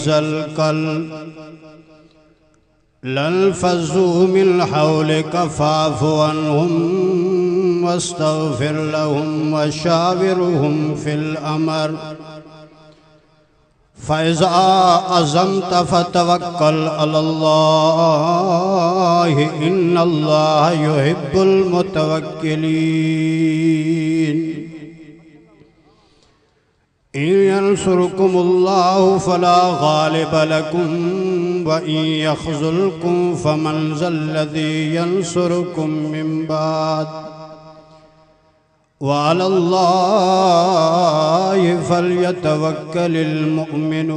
ज़लकल लल्फ़ज़ू मिन हौलिका फ़ाअफ़ु अन्हुम वस्तग़फ़िर लहुम वशाविरहुम फ़िल अमर फ़इज़ा अज़म्त फ़तवक्कल अलल्लाह इन्नल्लाह युहिब्बुल मुतवक्किलीन। इन यंसुरकुमुल्लाहु फला गालिब लकुम व इन यख़्ज़ुलकुम फमन ज़ल्लज़ी यंसुरुकुम मिन बाद व अलल्लाहि फ़ल्यतवक्कलिल मुअ्मिनून।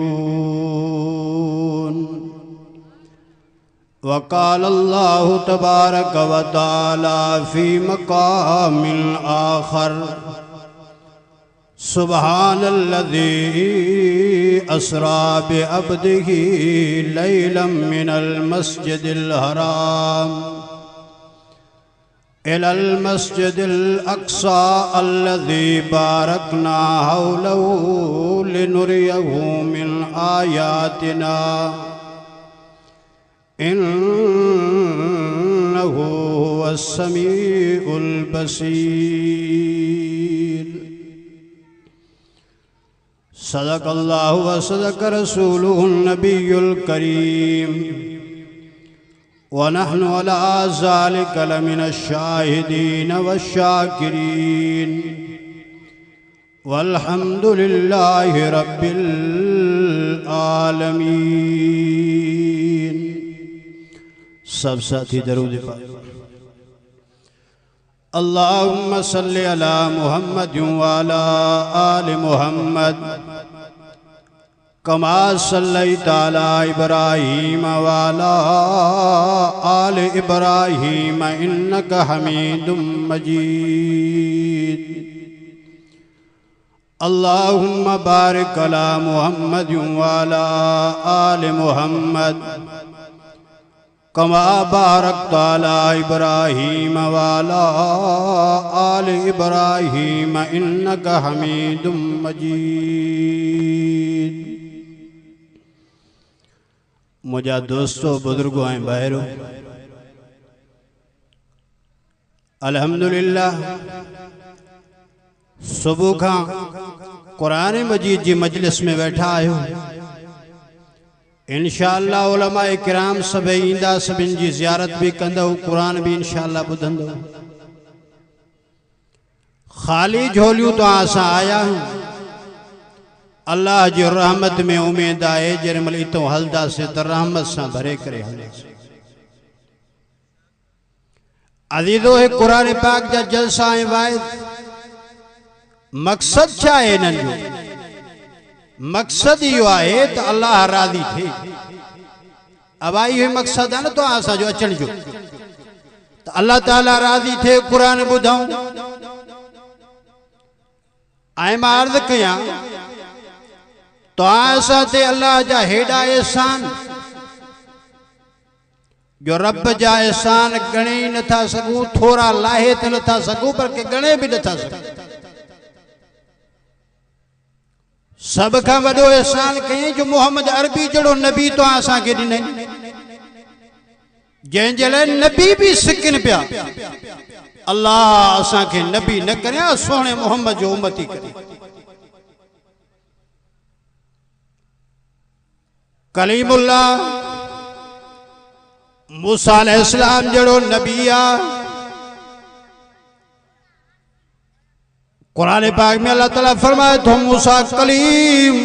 व क़ाल अल्लाहु तबारक व तआला फ़ी मक़ामिल आख़र सुब्हानल्लज़ी अस्रा बिअब्दिही लैलन मिनल मस्जिदिल हराम इलल मस्जिदिल अक़सा अल्लज़ी बारकना हौलहु लिनुरियहु मिन आयातिना इन्नहु हुवस्समीउल बसीर। सदक़ल्लाहु व सदक़ रसूलुहुन नबियुल करीम व नहनु अला ज़ालिका लमिनश शाहिदीन वश्शाकिरीन वल्हम्दुलिल्लाहि रब्बिल आलमीन। सब साथी दरूद पाक। अल्लाहुम्मा सल्लि अला मुहम्मद व अला आलि मुहम्मद कमा सल्लैता अला इब्राहीम व अला आलि इब्राहीम इन्नका हमीदुम मजीद। अल्लाहुम्मा बारिक अला मुहम्मद व अला आलि मुहम्मद कमा बारकता अला इब्राहीम व अला आलि इब्राहीम इन्नका हमीदुम मजीद। मुझा दोस्तों बुजुर्गों ऐं भाइरो, अल्हम्दुलिल्लाह सुबह का कुरान मजीद जी मजलिस में बैठा आयो। इंशाअल्लाह उलमा किराम सभई ईंदा, सभिनि जी ज़ियारत भी कंदो, कुरान भी इंशाअल्लाह ॿुधंदो। ख़ाली झोलियूं तो असां आया आहियूं। अल्लाह जी रहमत में उम्मीद आहे जेॾी महिल इतो हलंदासीं त रहमत सां भरे करे हलंदासीं। अज़ीज़ो हे कुरान पाक जा जलसा ऐं वाइद मक़सद छा आहे इन्हनि जो? मकसद यो आहे त अल्लाह राज़ी थे। अब आई हुई मकसद है न तो असांजो अचण जो त अल्लाह ताला राज़ी थे कुरान ॿुधऊं। ऐं मां अर्ज़ कयां तो असां ते अल्लाह जा हेॾा एहसान जो रब जा एहसान गणे ई नथा सघूं, थोरा लाहे त नथा सघूं पर के गणे भी नथा सघूं। सब का वडो एहसान कहीं जो मोहम्मद अरबी जड़ो नबी तो आसा के ॾिनई, जंहिंजे लाइ नबी भी सिकिन पिया। अल्लाह असां के नबी न करे, सोने मोहम्मद जो उम्मती करे। कलीमुल्लाह मूसा अलैहिस्सलाम जड़ो नबी आ। कुरान पाक में अल्लाह ताला फरमाए तो मूसा कलीम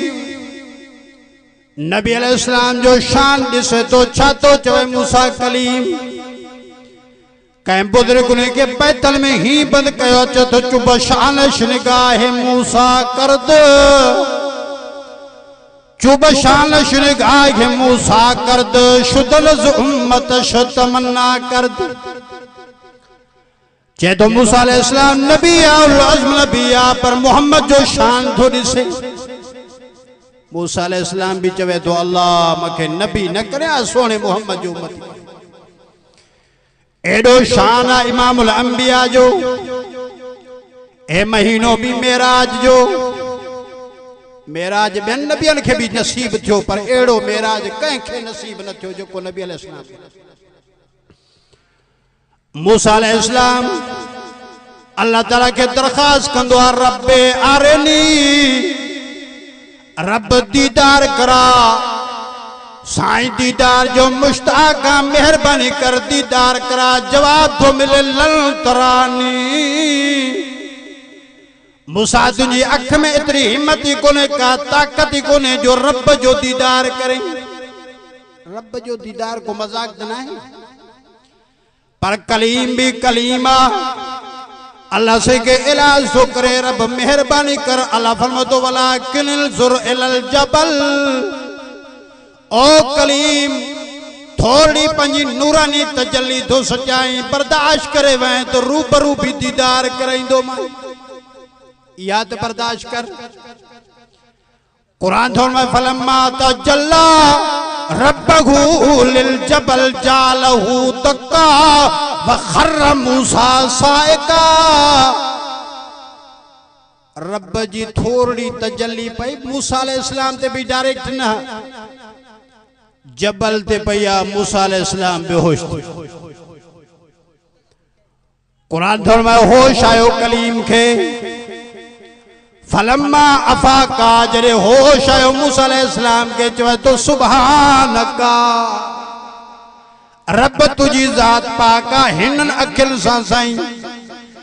नबी अलैहिस्सलाम जो शान दिसे तो छा तो चवे मूसा कलीम। कंहिं बुजुर्ग ने के बैतल में ही बंद कयो चो तो चुब शान निगाह मूसा कर दो, चुब शान निगाह मूसा कर दो, शुदल उम्मत तमन्ना कर दो। चे तो मूसा अलैहिस्सलाम नबी और अज़्म नबी आ पर मोहम्मद जो शान थोड़ी से। मूसा अलैहिस्सलाम भी चवे तो अल्लाह मखे नबी न करे, सोने मोहम्मद जो उम्मती। एडो शान आ इमामुल अंबिया जो। ए महीनो भी मेराज जो मेराज ॿियनि नबियनि खे बि नसीब थियो पर अहिड़ो मेराज कंहिंखे नसीब न थियो जेको नबी अलैहिस्सलाम खे। मूसा अलैहिस्सलाम अल्लाह ताला के दरखास्त कंदो आहे, रब्बे आरनी, रब दीदार करा, साईं दीदार जो मुश्ताक आ, मेहरबानी कर दीदार करा। जवाब तो मिले लन तरानी, मूसा तुझी अख में इतनी हिम्मत ही कोने, का ताकत ही कोने जो रब जो दीदार करे। रब जो दीदार को मजाक न है, पर कलीम भी कलीमा अल्लाह से के इलाज तो करे, रब मेहरबानी कर। अल्लाह फरमातो वला किनिल जुर इलल जबल, ओ कलीम थोड़ी पंजी नूरानी तजल्ली तो सचाई बर्दाश्त करे वह तो रूबरू भी दीदार कराइंदो मां, याद बर्दाश्त कर। कुरान थोड़ में फलम्मा तजल्ला रब्बहू लिल जबल जालहू तक्का व खर्र मूसा साइका। रब जी थोड़ी तजल्ली पई मूसा अलैहिस्सलाम ते भी डायरेक्ट ना, जबल ते पया मूसा अलैहिस्सलाम बेहोश थी। कुरान थोड़ में होश आयो कलीम के, फलम्मा अफाका जरे होश आयो मूसा अलैहिस्सलाम के चवे तो सुभानका, रब तुझी जात पाका हिनन अखिल सां साईं,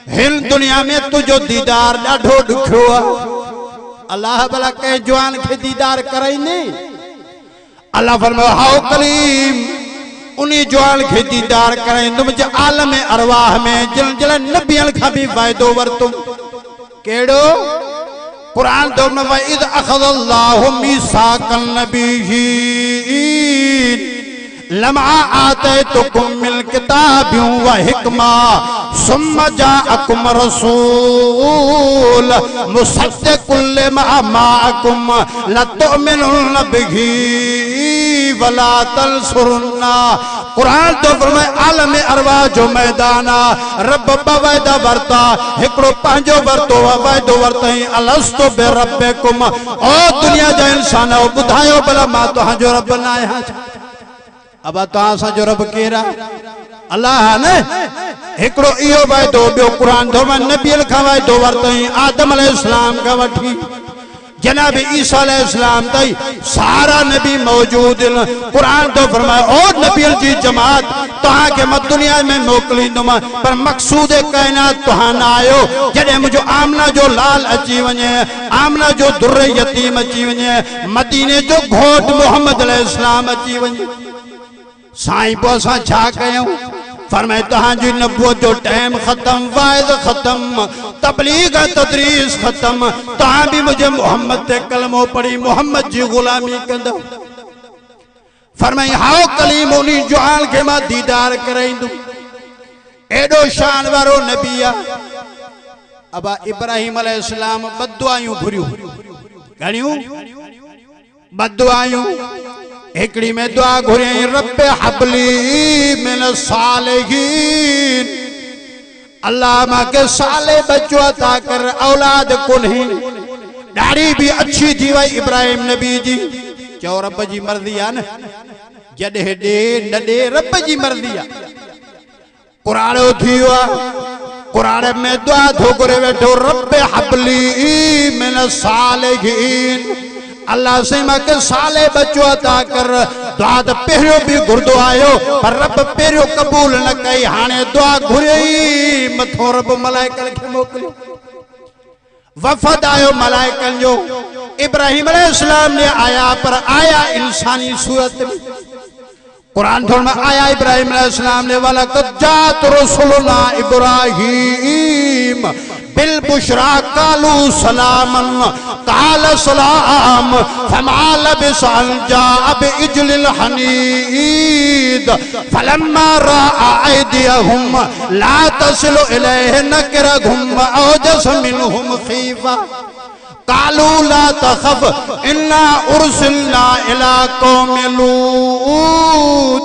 हिन दुनिया में तुझो दीदार ॾाढो ॾुखियो आहे। अल्लाह भला कंहिं जवान खे दीदार कराई ने। अल्लाह फरमायो हाओ कलीम, उन्हीं जवान खे दीदार कराईंदुमि मुंहिंजे आलम अरवाह में, जिन जिन नबियनि खां बि फ़ाइदो वरितुम। कहिड़ो? कुरान तो में वइद अखज़ल्लाहु मीसाकन नबिय्यीन लमा आतैतुकुम मिन किताबिन व हिकमा सुम्मा जाअकुम रसूल मुसद्दिकुल लिमा माअकुम लतुमिनुन बिही वला तंसुरुन्ना। कुरान तो फरमाए आलम अरवाह जो मैदाना, रब वायदा वरता, हिकड़ो पंहिंजो वरतो वायदो वरतई, अलस्तु बिरब्बिकुम, ओ दुनिया जा इंसान ॿुधायो भला मां तुहांजो रब न आहियां। अब तव्हां सां जो रब केरा? अल्लाह न। हिकड़ो इहो वायदो ॿियो कुरान तो में नबियन खां वायदो वरतई, आदम अलैहिस्सलाम खां वठी जनाब ईसा अलैहिस्सलाम ताईं सारा नबी मौजूद। कुरान तो फरमाए ओ नबियन जी जमात तहां के मैं दुनिया में मोकलींदुमि, पर मकसूद कायनात तहां न आयो। जॾहिं मुंहिंजो आमना जो लाल अची वञे, आमना जो दुर यतीम अची वञे, मदीने जो घोट मोहम्मद अलैहिस्सलाम अची वञे, साईं पोइ असां छा कयूं? फरमाए तहांजी नबूवत जो टाइम खत्म, वाइद खत्म, तबलीग तदरीस खत्म, तहां भी मुझे मोहम्मद ते कलमो पढ़ी मोहम्मद जी गुलामी कंदो। फरमाई हाओ कलीम, उन्हीं जवान के मां दीदार कराईंदुम। एडो शान वारो नबी आ। अबा इब्राहिम अलैहिस्सलाम बदुआयूं घुरियूं, घणियूं बदुआयूं। एकड़ी में दुआ घुरी, रब्बे हबली मिन सालिहीन, अल्लाह मां के साले बच्चो अता कर, औलाद कुन्ही। ॾाढी भी अच्छी थी वई इब्राहिम नबी जी। चओ रब जी मर्ज़ी आ न, जॾहिं ॾे न ॾे रब जी मर्ज़ी आ। कुराड़ो थी वियो आहे, कुराड़े में दुआ थो घुरे वेठो, रब्बे हबली मिन सालिहीन, अल्लाह से मां के साले बच्चो अता कर। दुआ तो पहिरियों भी घुरदो आयो, पर रब पहिरियों कबूल न कई, हाणे दुआ घुरी मथो रब मलाइकन खे मोकिलियो। वफद आयो मलाइकन जो, इब्राहिम अलैहिस्सलाम ने आया, पर आया इंसानी सूरत में। कुरान थोड़ में आया इब्राहिम अलैहिस्सलाम ने, वाला कज्जात रसूलुना इब्राहिम बिल बुशरा कालू सलामन काल सलाम फमा लबिसन जाब इजलिल हनीद फलम्मा राआ अयदियहुम ला तसिलु इलैहि नकरहुम औजस मिनहुम खीफा कालू ला तखफ इन्ना उरसिलना इला कौमि लूत।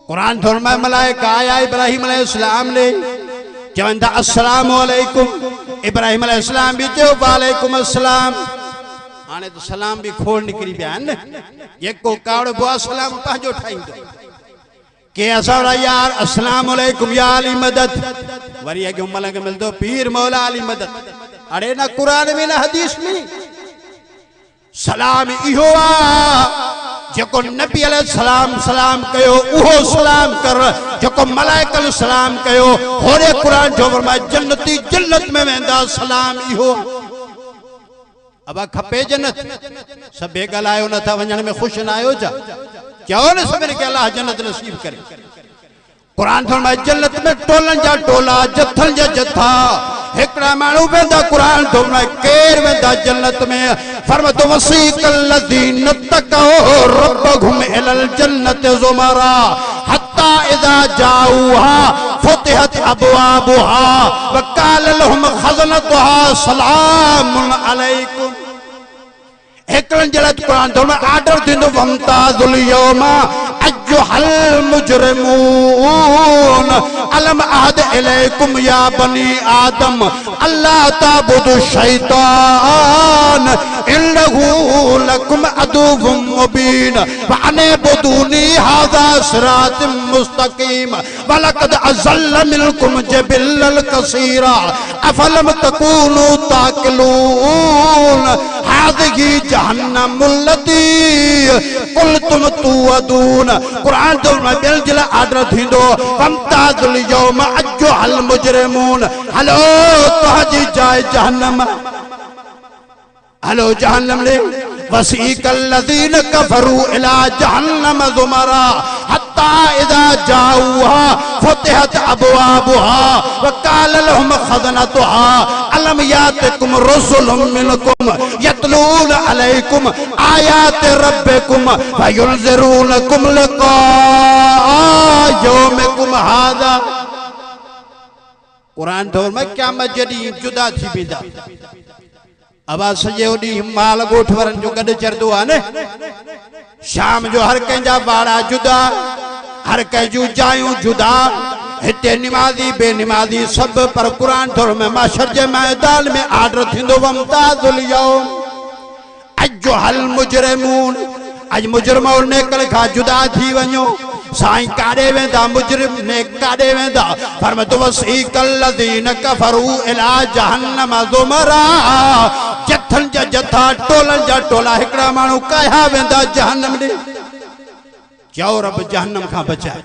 कुरान फरमाए मलाइका आया इब्राहिम अलैहिस्सलाम ने, चवंदा अस्सलामु अलैकुम। इब्राहिम अलैहिस्सलाम भी चयो वालेकुम अस्सलाम। आने तो सलाम भी खोल निकरी पिया न जेको कावड़ बुआ सलाम पांजो ठाईंदो के असां यार अस्सलाम वालेकुम या अली मदद वरी अगे मलंग मिलदो पीर मौला अली मदद अरे ना कुरान में ना हदीस में सलाम इहो जेको नबी अलैहिस्सलाम सलाम कयो उहो सलाम कर जेको मलाइकल सलाम कयो होरे कुरान जो फरमाए जन्नती जन्नत में वेंदा सलाम इहो अब खपे जन्नत सबे गलायो न था वणन में खुश ना आयो जा क्यों न सभिनी के अल्लाह जन्नत नसीब करे कुरान फरमाए जन्नत में टोलन जा टोला जथल जा जथा एकड़ा मानू वेंदा कुरान फरमाए केर वेंदा जन्नत में फरमातो वसीकल लजीन तकौ रब्बहुम इलल जन्नत जुमरा हत्ता इजा जाऊहा फतिहत अबवाबुहा वकाल लहुम खज़नतुहा सलामुन अलैकुम एकड़न जलत कुरान फरमाए आर्डर दिंदो वमताजुल यौमा अय्युहल मुजरिमून अलम अहद इलैकुम या बनी आदम अल्लाह ताबुदु शैतान इन्नहु लकुम अदुव्वुम मुबीन व अनबुदूनी हाज़ा सिरातुम मुस्तकीम व लक़द अज़ल्ल मिनकुम जबिल्लन कसीरा अफलम तकूनू ताक़िलून हाज़िही जहन्नमुल्लती कुल्तुम तुअदून कुरान तो में बिल जिला आर्डर थींदो वमताजुल यौम अय्युहल मुजरिमून हलो तोहजी जाए जहन्नम हलो जहन्नम ले वसीकल लज़ीन कफरू इला जहन्नम ज़ुमरा हत्ता इज़ा जाऊहा फतिहत अबवाबुहा वकाल लहुम खज़नतुहा अलम यातिकुम रसूलुम मिनकुम यतलून अलैकुम आयाति रब्बिकुम फयुनज़िरूनकुम लिक़ा यौमिकुम हाज़ा कुरान तो में क़यामत जदी जुदा थी वेंदा अब सॼो ॾींहुं माल ॻोठ वारनि जो गॾु चरंदो आहे न शाम जो हर कंहिंजा बाड़ा जुदा हर कंहिं जूं जायूं जुदा हिते निमाज़ी बेनिमाज़ी सभु पर कुरान थोरो में माशर जे मैदान में आर्डर थींदो वमताजुल यौम अय्युहल मुजरिमून अज मुजरिमो नेकल खां जुदा थी वञो साईं काॾे वेंदा मुजरिम ने काॾे वेंदा फरमातो वसीकल लज़ीन कफरू इला जहन्नम ज़ुमरा जथन जा जथा टोलन जा टोला हिकड़ा मानू कया वेंदा जहन्नम ॾे चओ रब जहन्नम खां बचाए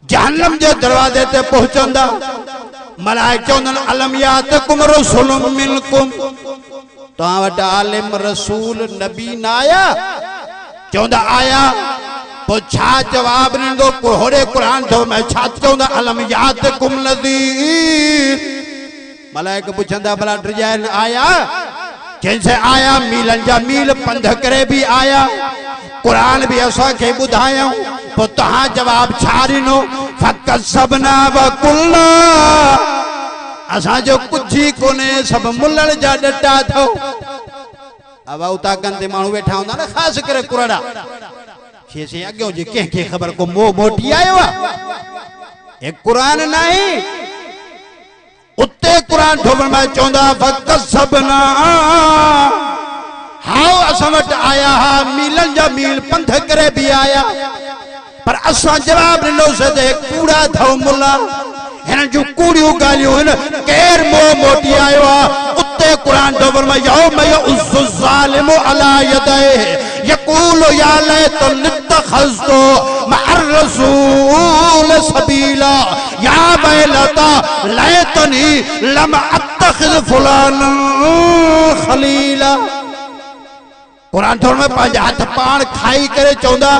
जहन्नम जे दरवाजे ते पहुचंदा मलाइक चवंदा अलम यातिकुम रसूलुम मिनकुम तव्हां वटि आलिम रसूल नबी न आया चवंदा आया तो छा जवाब ॾींदो होरे कुरान तो मैं छा चवंदा अलम यातिकुम नज़ीर मलाइक पुछंदा भला ड्रिजाइन आया जैसे आया मीलन जा मील पंध करे भी आया कुरान भी असा के बुधायो तो तहां जवाब छा ॾिनो फकसबना व कुल्ला असा जो कुछ ही कोने सब मुल्लड़ जा डटा थो अब उता कंदे मानू बैठा हुंदा ना खास करे कुराड़ा से अगो जे के खबर को मोटी आयो एक कुरान नहीं उत्ते कुरान ठोबर में चौंदा फकसबना हाउ असमट आया हा मीलन जा मील पंथ करे भी आया पर असा जवाब ॾिनो से दे कूड़ा थो मुला हिन जो कूड़ियूं गालियूं हिन केर मोटी आयो आ उत्ते कुरान ठोबर में यौम युज़्ज़ु ज़ालिमु अला यदैहि यक़ूलु या लैतनी इत्तख़ज़्तु मअर रसूल सबीला या वैलता लैतनी लम अत्तख़िज़ फुलानन खलीला कुरान थोड़ में पांच हाथ पान खाई करे चौंदा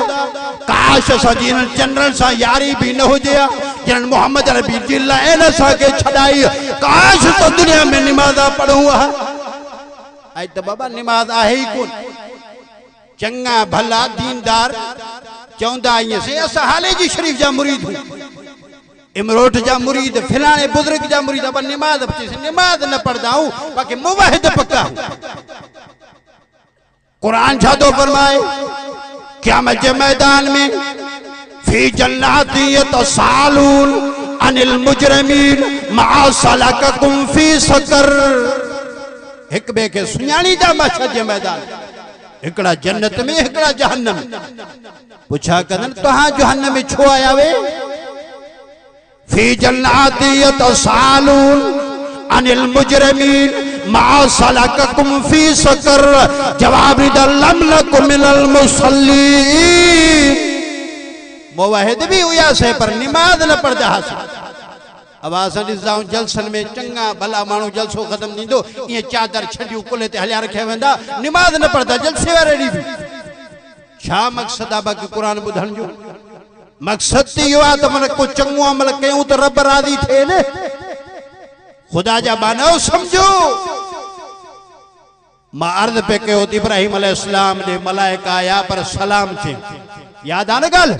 काश सजी जनरल सा यारी भी न हो जाया जन मोहम्मद नबी जी लाइन सा के छड़ाई काश तो दुनिया में नमाज़ा पढ़ूं आई तो बाबा नमाज आहे ही कोन चंगा भला दीनदार चौंदा ये से अस हाले जी शरीफ जा मुरीद इमरोट जा मुरीद फिलाने बुजुर्ग जा मुरीद पर नमाज न पढ़दा हूं बाकी मुवाहिद पक्का कुरान छादो फरमाए क़यामत के मैदान में फी जन्नाति यतसालून अनिल मुजरिमीन मा सलककुम फी सकर एक बे के सुञाणी था मशहद जे मैदान एकड़ा जन्नत में एकड़ा जहन्नम पूछा कदन तहां जहन्नम में छो आया वे फी जन्नाति यतसालून अनिल मुजरिमीन मा सलककुम फी सकर जवाब लम लकुम मिनल मुसल्लीन मुवाहिद भी हुआ से पर नमाज न पढ़दा हासिल अब असां ॾिसंदा जलसन में चंगा भला माण्हू जलसो ख़त्म थींदो ये चादर छड़ियूं कुल्हे ते हलिया रखिया वेंदा नमाज न पढ़दा जलसे वारे ॾींहुं बि छा मक़सद आहे बाक़ी क़ुरान ॿुधण जो मक़सद इहो आहे त मन को चङो अमल कयूं त रब राज़ी थिए न खुदा जा मानव समझो मां अर्ज़ पे कयो इब्राहिम अलैहिस्सलाम ने मलाइका आया पर सलाम थे याद आ न गल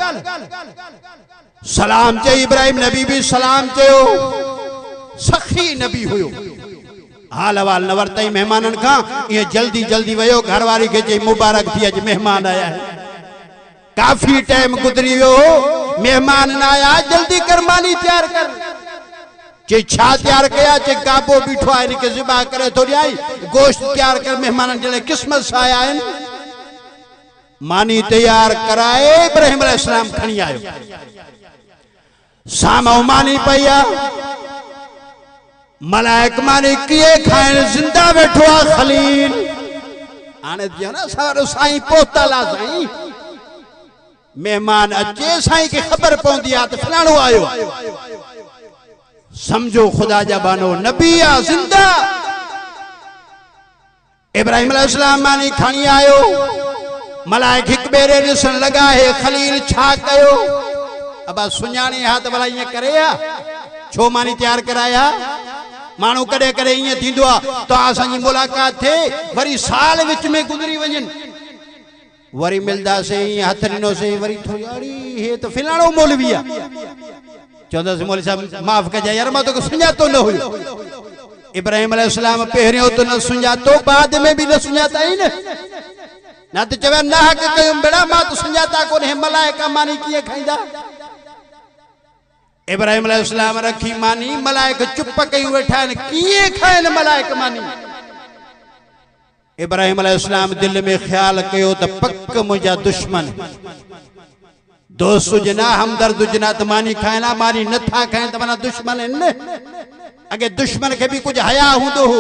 सलाम चे इब्राहिम नबी भी सलाम चयो सखी नबी हुयो हाल वाल न वरतई मेहमानन का ये जल्दी जल्दी वयो घरवारी के जे मुबारक थी अज मेहमान आया है काफी टाइम गुजरी वियो मेहमान ना आया जल्दी कर मानी तैयार कर जे छा तैयार कया जे गाबो बीठो है इनके ज़िबा करे थोड़ी आई गोश्त तैयार कर मेहमान जड़े किस्मत से आया है मानी तैयार कराए इब्राहिम अलैहिस्सलाम खणी आयो सामो मानी पया मलाइक मानी किए खाइन जिंदा बैठो आ खलील आने दिया ना सारो साईं पोतला साईं मेहमान अचे साईं के खबर पौंदी आ तो फलाणो आयो समझो खुदा जा बानो नबी आ जिंदा इब्राहिम अलैहिस्सलाम मानी खणी आयो मलाइक एक बेरे ॾिसण लगा है खलील छा कयो अब सुञाणी हा त भला ये करे या छो मानी तैयार कराया मानू कदे कदे ये थींदो आ तो असांजी मुलाकात थे वरी साल विच में गुजरी वजन वरी मिलदा से हथ ॾिनो से वरी थोड़ी अड़ी हे तो फिलाणो मौलवी आ चौदह मौलवी साहब माफ कजा यार मां तो सुञातो न हुयो इब्राहिम अलैहिस्सलाम पहिरियों तो न सुञातो बाद में भी न सुञाता ही न ना तो चवे ना हक कयो बेड़ा मां तो सुञाता कोने मलाइका मानी किए खाईंदा इब्राहिम अलैहिस्सलाम रखी मानी मलाइक चुप कई वेठा किए खाइन मलाइक मानी इब्राहिम अलैहिस्सलाम दिल में ख्याल कयो त पक्क मुजा दुश्मन दोस्त जना हमदर्द जना त मानी खाइना मानी न था खाइन त मना दुश्मन न अगे दुश्मन के भी कुछ हया हुंदो हो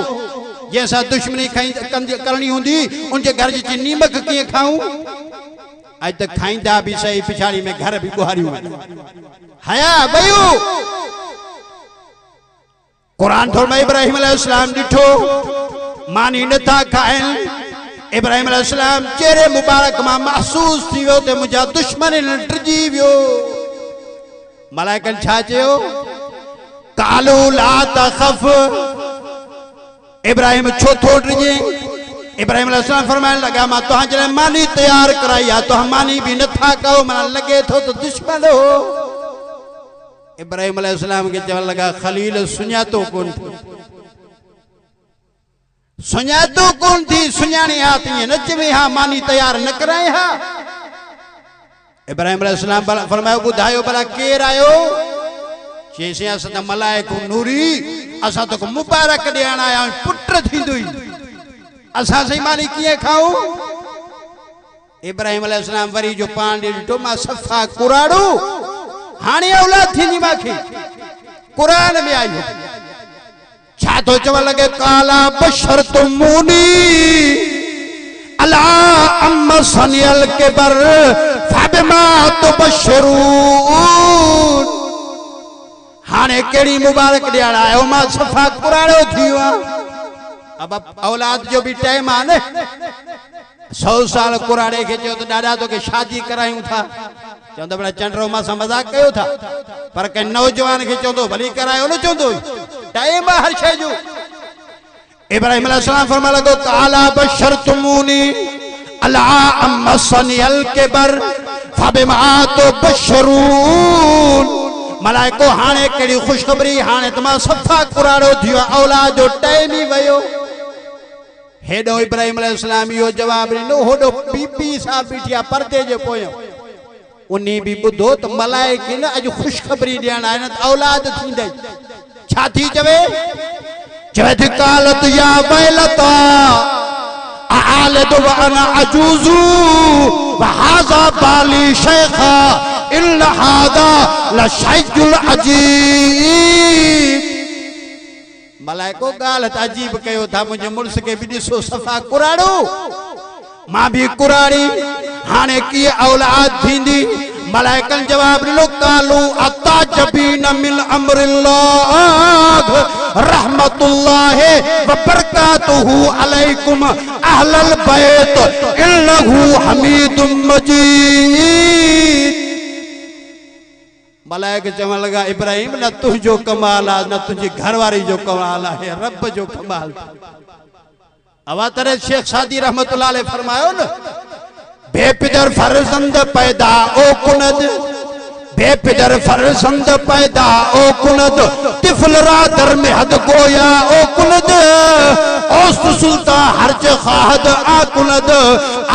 जैसा दुश्मनी करनी हुंदी उनके घर जी नीमक किए खाऊं आज तक खाइंदा भी सही पिछाड़ी में घर भी गुहारियूं हया बयू कुरान थोड़ में इब्राहिम अलैहिस्सलाम डिठो मानी न था खाइन इब्राहिम अलैहिस्सलाम चेहरे मुबारक मां महसूस थी वियो ते मुझा दुश्मन टिरजी वियो मलाइकन छा चयो कालू ला तखफ इब्राहिम छो थो टिरजे इब्राहिम अलैहिस्सलाम फरमाने लगा मां तो जने मानी तैयार कराई आ तो मानी भी न था कहो मन लगे थो तो दुश्मन हो इब्राहिम अलैहिस्सलाम के चवण लगा खलील सुञातो कोन थी सुञाणी हा तीअं न चवे हा मानी तैयार न कराए हा इब्राहिम अलैहिस्सलाम फरमायो ॿुधायो भला केर आयो चेसि असां त मलाइक नूरी असां तो मुबारक ॾियण आया पुट थींदुई असां सही मानी कीअं खाऊं इब्राहिम अलैहिस्सलाम वरी जो पान ॾिठो मां सफ़ा कुराड़ो हाणे औलाद थींदी मांखे कुरान में आयो छा तो चवण लगे काला बशर तुमूनी अला अम्मा सनियल के बर फबिमा तुबशरून हाने केड़ी मुबारक ॾियण आयो मां सफ़ा कुराड़ो थियो अब औलाद जो भी टाइम आ न 100 साल कुराड़े के चयो तो दादा तो के शादी करायूं था चंद बड़ा चंडरो मां सा मजाक कयो था पर के नौजवान के चंदो भली करायो न चंदो टाइम हर शय जो इब्राहिम अलैहिस्सलाम फरमा लगो काला बशर तुमूनी अला अम्मा सनियल के बर फबिमा तुबशरून मलाइको हाने केड़ी खुशखबरी हाने तमा सफ़ा कुराड़ो थियो औलाद जो टाइम ही वयो हेडो इब्राहिम अलैहिस्सलाम यो जवाब ॾिनो होडो बीबी सा बीठिया पर्दे जे पोयो उन्नी भी बुधो तो मलाइक न अज खुशखबरी ॾियण आया न औलाद थींदई छा थी चवे चवथ कालत या वैलता आलिद व अना अजूजू व हाजा बाली शेखा इन हादा लशैजुल अजीब। मलाइको गालत अजीब कयो था मुझे मुर्स के भी दिसो सफा कुराड़ो मां भी कुराड़ी हाने की औलाद थींदी। मलाइकन जवाब लो कालू अताजबीन मिन अम्रिल्लाह रहमतुल्लाह व बरकातुहु अलैकुम अहलल बैत इन्नहु हमीदुम मजीद। मलाइक चवण लगा इब्राहिम न तुझो कमाल आ न तुझी घरवारी जो कमाल है, रब जो कमाल। अवा तरह शेख सादी रहमतुल्लाह अलैह फरमायो न बेपिदर फरजंद पैदा ओ कुनद, बेपिदर फरजंद पैदा ओ कुनद तिफल रादर में हद गोया ओ कुनद औस्त सुल्तान हर्ज खाहद आ कुनद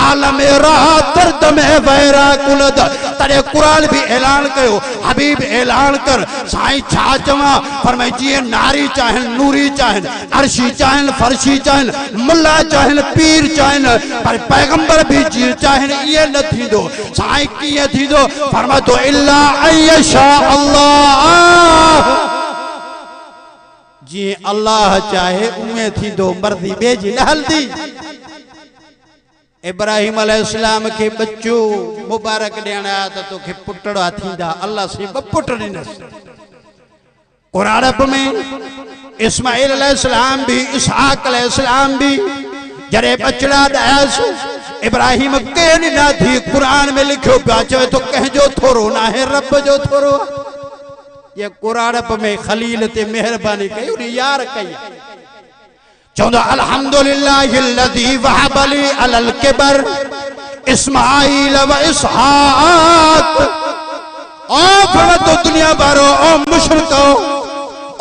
आलम रात दर्द में वैरा कुनद। तड़े कुरान भी ऐलान कयो हबीब ऐलान कर साईं छा चवा फरमाई जी नारी चाहन नूरी चाहन अर्शी चाहन फर्शी चाहन मुल्ला चाहन पीर चाहन पर पैगंबर भी जी चाहन ये न थींदो। साईं कीअं थींदो फरमा तो इल्ला अयशा अल्लाह, जी अल्लाह चाहे उमे थींदो मर्दी बेजी न हल्दी। इब्राहिम अलैहिस्सलाम के बच्चो मुबारक देना तो तोखे पुटड़ा थींदा, अल्लाह से पुट ॾिनस। कुरान में इस्माइल अलैहिस्सलाम भी इसहाक अलैहिस्सलाम भी जरे बचड़ा दयास इब्राहिम के ना थी। कुरान में लिखो पिया चवे तो कहजो थोरो ना है रब जो थोरो। ये कुरान में खलील ते मेहरबानी कई उन यार कई चौंदा अल्हम्दुलिल्लाहिल्लज़ी वहबली अलल किबर इस्माइल व इसहाक। ओ तो दुनिया बारो ओ मुशरिको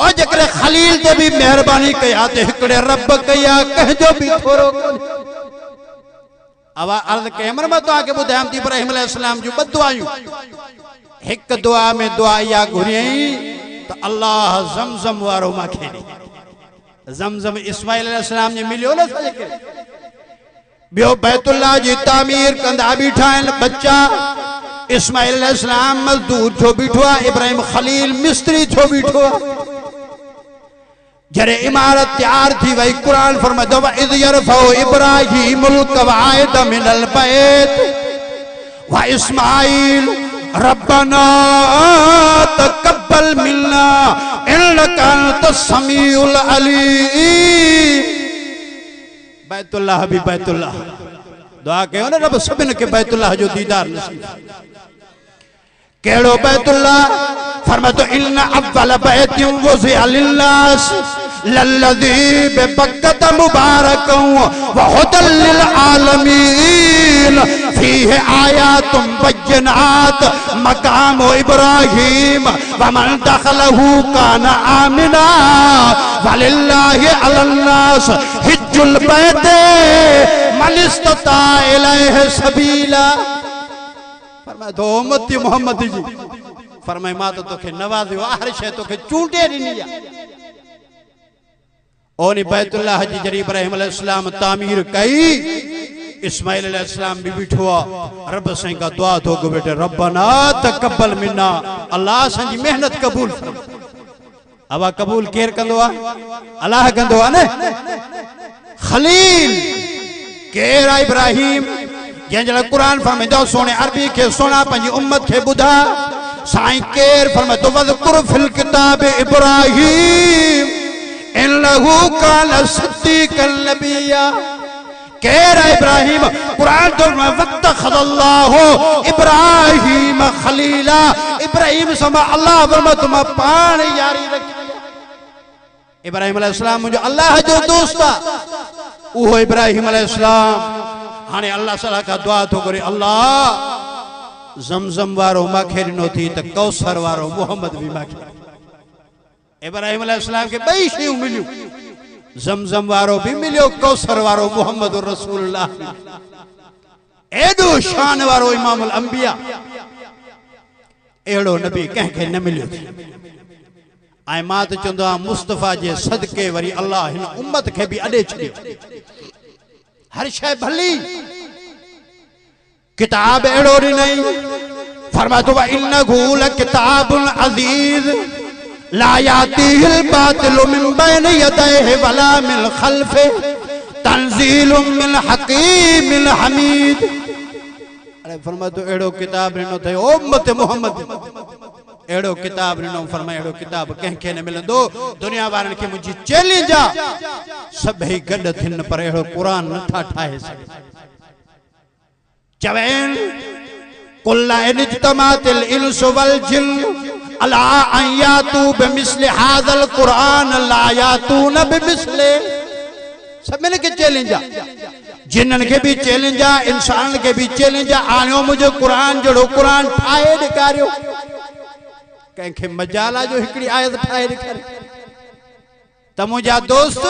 ओ जकरे खलील ते भी मेहरबानी कया ते हिकड़े रब कया कहजो भी थोरो। अवा अर्ज कैमर में तो आके बुधाम थी इब्राहिम अलैहिस्सलाम जो बदुआयूं एक दुआ में दुआ या घुरियई तो अल्लाह ज़मज़म वारो माखे ज़मज़म इस्माइल अलैहिस्सलाम ने मिलियो न सके बियो बैतुल्लाह जी तामीर कंदा बीठा है बच्चा इस्माइल अलैहिस्सलाम मजदूर छो बीठो इब्राहिम खलील मिस्त्री छो बीठो। जरे इमारत तैयार थी वही कुरान फरमाता व इज़ यरफ़उ इब्राहीमुल क़वाइद मिनल बैत व इस्माइल रब्बना तक़ब्बल मिन्ना इन्नका अंतस समीउल अलीम। बैतुल्लाह भी बैतुल्लाह दुआ कयो न रब सभिन के बैतुल्लाह जो दीदार नसीब। केड़ो बैतुल्लाह फरमातो इन्ना अव्वल बैतिन वुज़िअ लिन्नास लल्लज़ी बिबक्कत मुबारकन व हुदल लिल आलमीन फीहि आयातुम बय्यिनात मकाम इब्राहीम व मन दखलहु काना आमिना वलिल्लाहि अलन्नास हिज्जुल बैत मन इस्तता इलैहि सबीला। फरमाए तो उम्मती मोहम्मद जी फरमाए मां तो तोखे नवाज़ियो हर शइ तोखे चूंटे ॾिनी आहे। ओनी बैतुल्लाह जी जरी इब्राहिम अलैहिस्सलाम तामीर कई इस्माइल अलैहिस्सलाम भी बिठो रब से का दुआ थो को बेटे रब्बना तक़ब्बल मिन्ना अल्लाह संजी मेहनत कबूल। अवा कबूल केर कंदो आ अल्लाह कंदो आ ने। खलील केर इब्राहिम जंहिंजे कुरान फरमाईंदो सोने अरबी के सोना पंहिंजी उम्मत के बुधा साईं केर फरमातो वज़कुर फिल किताब इब्राहिम इन्नहु कान सिद्दीक़न नबिय्या। केर इब्राहिम कुरान तो वक्त खदल्लाहु इब्राहिम खलीला इब्राहिम समा अल्लाह फरमातो मां पाण यारी रखी। इब्राहिम अलैहिस्सलाम मुझे अल्लाह जो दोस्त उहो इब्राहिम अलैहिस्सलाम हाने अल्लाह सलाह का दुआ तो करे अल्लाह ज़मज़म वारो माखे ॾिनो थी त कौसर वारो मोहम्मद भी माखे। इब्राहिम अलैहिस्सलाम के बई शयूं मिलियूं ज़मज़म वारो भी मिलियो कौसर वारो मोहम्मद रसूलुल्लाह। एडो शान वारो इमामुल अंबिया एड़ो नबी कंहिंखे न मिलियो। ऐं मां त चवंदो आहियां मुस्तफ़ा जे सदके वरी अल्लाह हिन उम्मत खे बि अॾे छॾियो हर शइ भली किताब अहिड़ो ॾिनई फरमातो इन्नहु लकिताबुन अज़ीज़ ला यातीहिल बातिलु मिन बैनि यदैहि वला मिन खल्फिहि तंज़ीलुम मिन हकीमिन हमीद। अरे फरमातो अहिड़ो किताब ॾिनो अथई ओ उम्मत मुहम्मद अहिड़ो किताब ॾिनो फरमाए अहिड़ो किताब कंहिंखे न मिलंदो दुनिया वारनि खे मुंहिंजी चैलेंज आहे सभई गॾु थियनि पर अहिड़ो क़ुर नथा ठाहे सघनि। चवेन कुल इन इज्तमातिल इंसु वल जिन्न अला अन यातू बिमिस्लि हाज़ल क़ुरआन ला यातून बिमिस्लि। सभिनी खे चैलेंज आहे जिन्हनि खे बि चैलेंज आहे इंसान खे बि चैलेंज आहे आणियो मुंहिंजो क़ुर जहिड़ो क़ुर ठाहे ॾेखारियो कंहिंखे मजाला जो हिकिड़ी आयत ठाहे ॾेखारे त मुंहिंजा दोस्त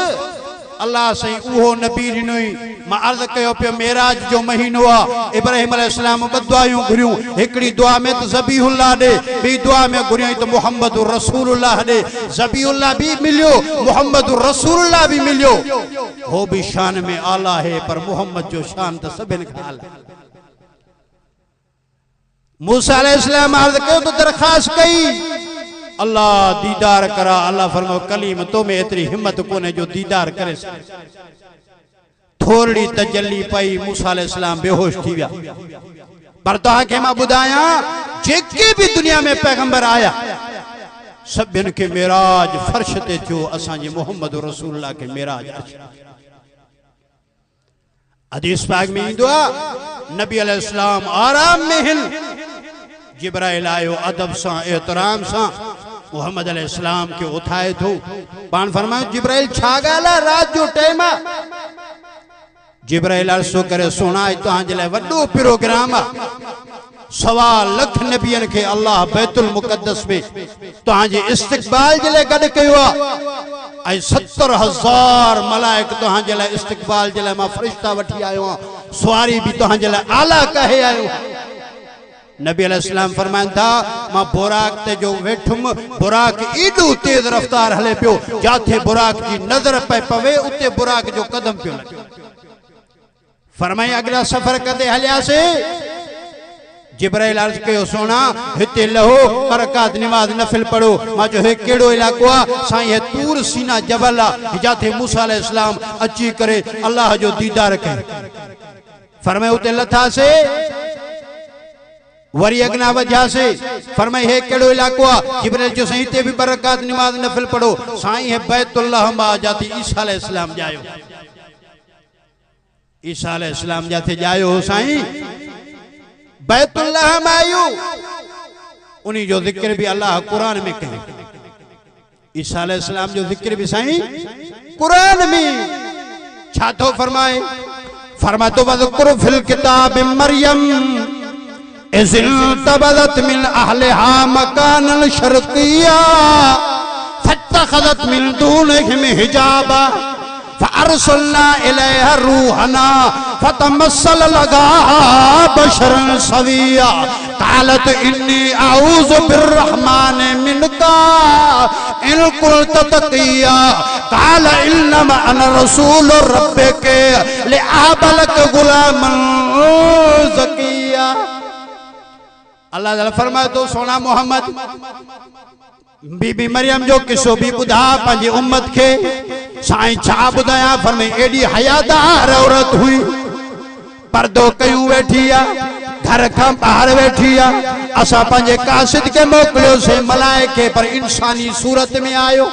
अल्लाह साईं उहो नबी ॾिनोई मां अर्ज़ कयो पियो मेराज जो महीनो आहे इब्राहिम अलैहिस्सलाम ॿ दुआयूं घुरियूं हिकिड़ी दुआ में त ज़बीहुल्लाह ॾे ॿी दुआ में घुरियईं त मुहम्मदुर रसूलुल्लाह ॾे ज़बीहुल्लाह बि मिलियो मुहम्मदुर रसूलुल्लाह बि मिलियो हो बि शान में आला है पर मोहम्मद जो शान त सभिनि खां आला। मूसा अलैहिस्सलाम अर्ज़ कयो तो दरखास्त कई अल्लाह दीदार करा अल्लाह फरमाओ कलीम तो में एतरी हिम्मत कोने जो दीदार करे थोड़ी तजल्ली पई मूसा अलैहिस्सलाम बेहोश थी विया पर तव्हां खे मां ॿुधायां जेके भी दुनिया में पैगंबर आया सभिनि खे मेराज फर्श ते थियो असांजे मुहम्मद रसूलुल्लाह खे मेराज हदीस पाक में ईंदो आहे नबी अलैहिस्सलाम आराम में हिन जिब्राइल आयो अदब सां एहतराम सां मुहम्मद अलैहिस्सलाम के उठाए थो पान फरमायो जिब्राइल छा ॻाल्हि आहे रात जो टाइम आहे जिब्राइल अर्ज़ु करे सोना तव्हांजे लाइ वॾो प्रोग्राम आहे 1.25 लाख नबियनि खे अल्लाह बैतुल मुक़द्दस में तव्हांजे इस्तक़बाल जे लाइ गॾु कयो आहे ऐं 70,000 मलाइक तव्हांजे लाइ इस्तक़बाल जे लाइ मां फ़रिश्ता वठी आयो आहियां सवारी बि तव्हांजे लाइ आला कहे आयो नबी अलैहिस्सलाम फरमाइनि था मां बुराक ते जो वेठुम बुराक एॾो तेज़ रफ़्तार हले पियो जाथे बुराक जी नज़र पे पवे उते बुराक जो कदम पियो लगे फरमाई अगला सफ़र कंदे हलियासीं जिब्राइल अर्ज़ कयो सोना हिते लहो रकात नमाज़ नफिल पढ़ो मां जो हे कहिड़ो इलाइक़ो आहे साईं हे तूर सीना जबल आहे जाथे मूसा अलैहिस्सलाम अची करे अल्लाह जो दीदार कयो फरमाए उते लथासीं वरी अगना वधियासीं फरमाई हे कहिड़ो इलाइक़ो आहे जिब्राइल जो साईं हिते बि रकात नमाज़ नफिल पढ़ो साईं हे बैतुल्लाह मां जाथे ईसा अलैहिस्सलाम जायो ईसा अलैहिस्सलाम जाथे जायो साईं बैतुल्लाह में आयो उन्हीं जो जिक्र भी अल्लाह कुरान में कहे ईसा अलैहिस्सलाम जो जिक्र भी साईं कुरान में छा तो फरमाए फरमातो वज़कुर फिल किताब मरियम इज़ तबदत मिन अहलिहा मकानन शर्क़िया फत्तखज़त मिन दूनिहिम हिजाबा फअरसलना इलैहा रूहना फतमस्सल लगा बशरन सविया क़ालत इन्नी अऊज़ु बिर्रहमान मिनका इन कुन्त तक़िया क़ाल इन्नमा अना रसूलु रब्बिका लिअहबलक गुलामन ज़किया। अल्लाह ताला फरमाए तो सोना मोहम्मद बीबी मरियम जो किस्सो भी ॿुधा पंहिंजी उम्मत खे साईं छा ॿुधायां फरमाई एडी हयादार औरत हुई पर्दो कयूं वेठी आहे घर खां ॿाहिरि वेठी आहे असां पंहिंजे कासिद खे मोकिलियोसीं मलाइके पर इंसानी सूरत में आयो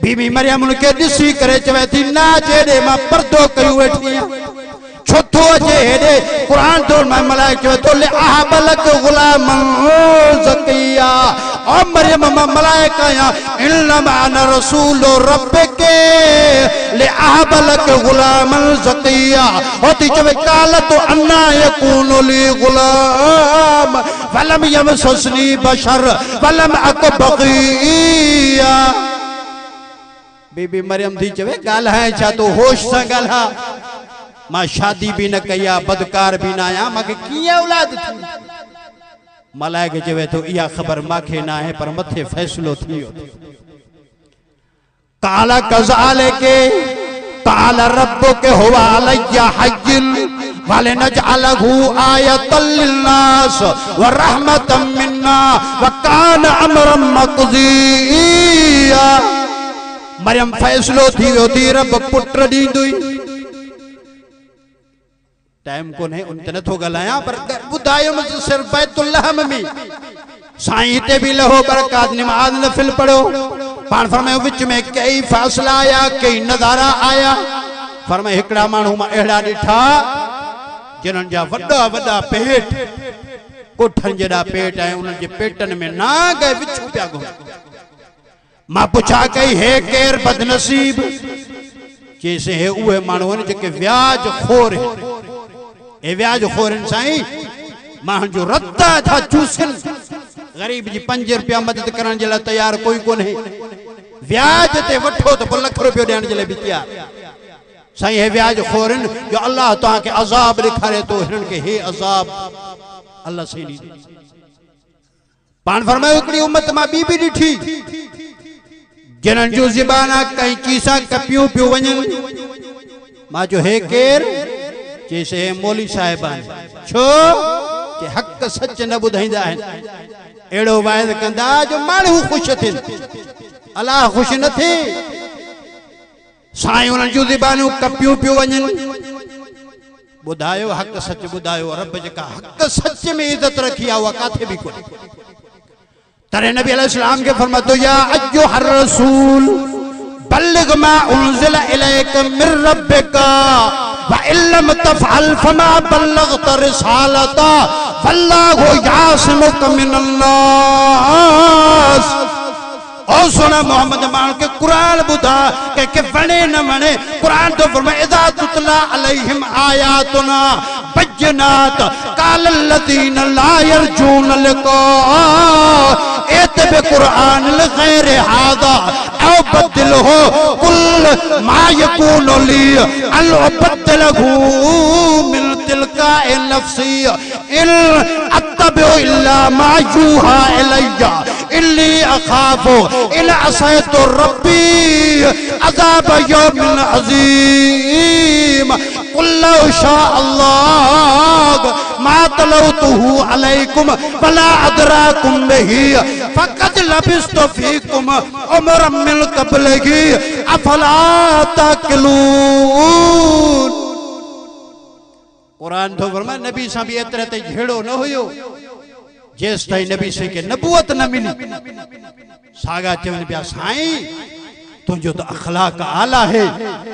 बीबी मरियम उनखे ॾिसी करे चवे थी ना जेॾे मां पर्दो कयूं वेठी आहियां छो थो अचे हेॾे क़ुरान तो मलाइक चवे थो लिअहबलक गुलामन ज़किया ओ मरियम मां मलाइक आहियां इन्नमा अना रसूलु रब्बिका लिअहबलक गुलामन ज़किया ओ थी चवे क़ालत अन्ना यकूनु ली गुलाम फलम यमससनी बशर फलम अक बग़िया। बीबी मरियम थी चवे ॻाल्हाए छा तो होश सां ॻाल्हा मां शादी भी न कया बदकार भी ना आया मां कीअं औलाद थी मलाइक चवे तो इहा ख़बर मांखे ना है पर मथे फैसलो थियो काला कज़ाले के काला रब्बो के हुआ अलैया हज्जिल वाले नजअलहु आयतल लिन्नास व रहमतम मिन्ना व कान अमरम मक़दिया। मरियम फैसलो थी वो थी रब पुत्र दींदुई। टाइम को नहीं उनते न थो गलाया पर बुधायो मुझे सिर्फ बैतुल्लाह में साईं ते भी लहो बरकात नमाज नफिल पढ़ो। पान फरमायो विच में कई फासला आया कई नजारा आया। फरमाए हिकड़ा मानू मा एड़ा दिठा जिनन जा वड्डा वड्डा पेट कोठन जेड़ा पेट है उन जे पेटन में नाग है विच पिया गो। मां पुछा कई है केर बदनसीब जैसे है उहे मानू ने जे व्याज खोर है ए व्याज खोर साईं मां जो रत्ता था चूसन गरीब जी 5 रुपया मदद करण जे ला तैयार कोई को नहीं। व्याज ते वठो तो लाख रुपया देण जे ला भी तैयार। साईं है व्याज खोरन जो अल्लाह ता के अजाब दिखारे तो हिरन के हे अजाब अल्लाह सही दी। पान फरमायो एकड़ी उम्मत मा बीबी दिठी जिनन जो ज़बाना कई चीसा कपियो पियो वणन। मां जो हे केर जैसे मौली साहिबान छो के हक सच न बुधाइंदा है एड़ो वायद कंदा जो मानू खुश थे अल्लाह खुश न थे। साईं उन जो ज़बानू कपियो पियो वणन बुधायो हक सच बुधायो। रब जेका हक सच में इज्जत रखी आ काथे भी कोई तरे नबी अलैहिस्सलाम के फरमातो या अय्युहर रसूल बल्लिग मा उनज़िला इलैका मिर रब्बिका व इल्लम तफ़अल फमा बल्लगत रिसालता वल्लाहु यासिमुका मिनन नास। और सुना मोहम्मद मान के कुरान बुधा के वणे न वणे कुरान तो फरमाए इज़ा तुतला अलैहिम आयातुना बय्यिनात क़ाल लज़ीना ला यरजून लिक़ा एतबे कुरान लिग़ैर हाज़ा औ बद्दिलहु कुल मा यकूनु ली अन उबद्दिलहु मिन तिलकाए नफ्सी इन अत्तबिउ इल्ला मा यूहा इलैया इन्नी अखाफु इन असैतु रब्बी अज़ाब यौमिन अज़ीम कुल लौ शाअल्लाह मा तलौतुहु अलैकुम वला अदराकुम बिही फक़द लबिस्तु फीकुम उमरम मिन क़ब्लिही अफला ताक़िलून। कुरान तो फरमाए नबी सा भी एतरे ते झेड़ो न हुयो जेस ताईं नबी से के नबूवत न मिली। सागा चवन पिया साईं तुझो तो अखलाक आला है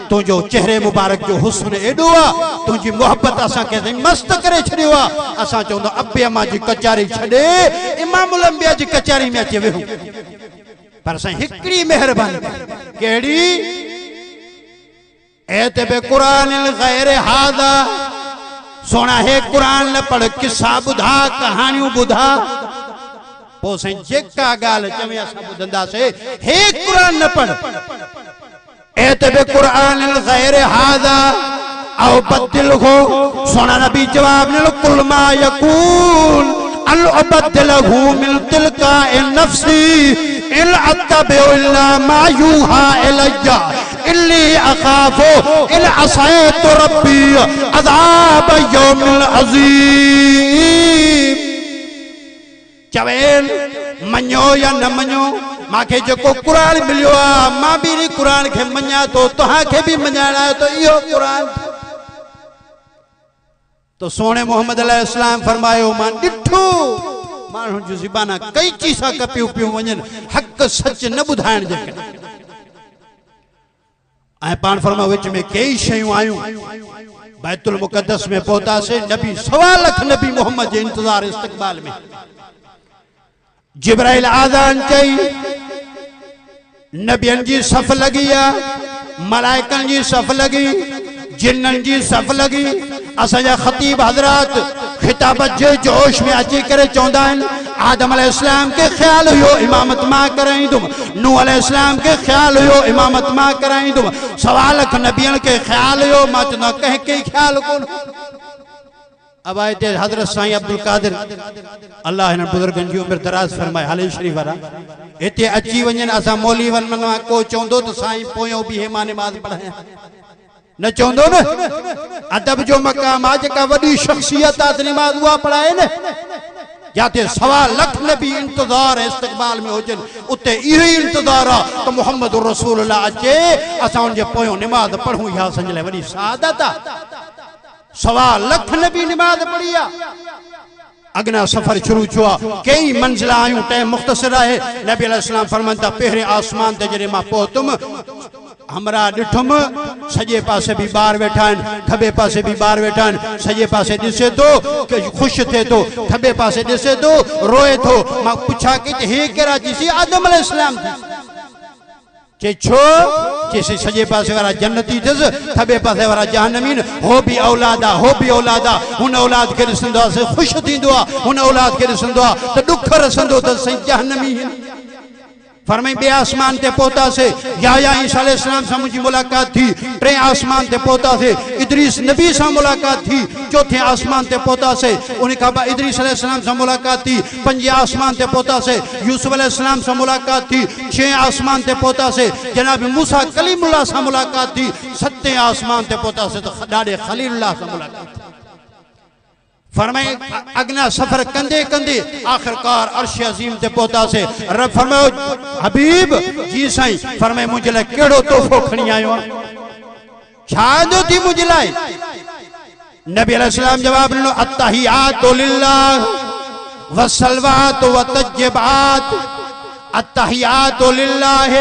तुझो चेहरे मुबारक जो हुस्न एडो आ तुझी मोहब्बत असा के मस्त करे छड़ियो आ। असा चवंदो अब्बे अम्मा जी कचारी छडे इमामुल अंबिया जी कचारी में अचे वेहू। पर साईं हिकड़ी मेहरबानी केड़ी एतबे कुरान गैर हादा सोना है कुरान न पढ़ किस्सा बुधा कहानियों बुधा पो साईं जेका गाल चवे असा बुधंदा से हे कुरान न पढ़ एतबे कुरान गैर हादा औ बद्दिलहु सोना नबी जवाब ने कुल मा यकून अन उबद्दिलहु मिन तिलकाए नफ्सी इन अत्तबिउ इल्ला मा यूहा इलैया इन्नी अखाफु इन असैतु रब्बी अज़ाब यौमिन अज़ीम। चवेल मञो या न मञो माखे जो कुरान मिलियो आ मां भी कुरान के मञा तो तहां के भी मञाना है तो इहो कुरान। तो सोने मोहम्मद अलैहिस्सलाम फरमायो मां डिठो मानू जो ज़बाना कई चीसा कपियो पियो वणन हक सच न बुधाइण जे ऐ पान फरमा विच में कई शयूं आयूं बैतुल मुक़द्दस में पहुता से नबी 1.25 लाख नबी मोहम्मद जे इंतजार इस्तकबाल में जिब्राइल आज़ान चई नबियन जी सफ लगी मलाइकन जी सफ लगी जिन्नन जी सफ लगी। असा खतीब हजरात खिताबत जे जोश में अची करे चौंदा आदम अलैहिस्सलाम के ख्याल हुयो इमामत मां कराईंदुम नूह अलैहिस्सलाम के ख्याल हुयो इमामत मां कराईंदुम 1.25 लाख नबियन के ख्याल हुयो मां चंदा कह के ख्याल कोन अब आए थे हजरत साईं अब्दुल कादिर अल्लाह ने बुजुर्गन जी उम्र दराज फरमाए हाले शरीफ वाला इतने अची वजन असा मौली वन को चौंदो तो साईं पोयों भी हेमा नमाज पढ़ाया न चौंदो न अदब जो मकाम आज का वडी शख्सियत आ नमाज हुआ पढ़ाए न जाते 1.25 लाख नबी इंतजार इस्तकबाल में होजन उते इहो इंतजार आ तो मोहम्मद रसूलुल्लाह अचे असा उन जे पोयों नमाज पढ़ूं या संजले वडी सादत आ 1.25 लाख नबी नमाज पढ़िया अगना सफर शुरू हुआ कई मंजिल आयूं टाइम मुख्तसर है नबी अलैहिस्सलाम फरमाता पहरे आसमान ते जरे मां पहुतुम हमरा डिठुम सजे पासे भी बार वेठा खबे पासे भी बार वेठा सजे पासे दिसे तो के खुश थे तो खबे पासे दिसे तो रोए तो मां पूछा कि हे केरा जी आदम अलैहिस्सलाम के छो जैसे सजे पासे वाला जन्नती थस खबे पासे वाला जहन्नमीन हो भी औलादा हुन औलाद के रसंदो से खुश थींदो हुन औलाद के रसंदो तो दुख रसंदो तो सही जहन्नमीन फरमाई बे आसमान ते पहुंचा से याया ईसा अलैहिस्सलाम से मुझी मुलाकात थी टे आसमान ते पहुंचा से इदरीस नबी से मुलाकात थी चौथे आसमान ते पहुंचा से उनका बा इदरीस अलैहिस्सलाम से मुलाकात थी पंजे आसमान ते पहुंचा से यूसुफ अलैहिस्सलाम से मुलाकात थी 6 आसमान ते पहुंचा से जनाब मूसा कलीमुल्लाह से मुलाकात थी 7 आसमान ते पहुंचा से तो डाडे खलीलुल्लाह से मुलाकात थी फरमाए अगना सफर कंदे कंदे आखिरकार अर्श अजीम ते पहुंचा से रब फरमायो हबीब जी साईं फरमाए मुझे लाए केड़ो तोहफो खणी आयो छा जो थी मुझे लाए नबी अलैहिस्सलाम जवाब ॾिनो अत्तहियातु लिल्लाह वस्सलवातु वतज्जिबात अत्तहियातु लिल्लाह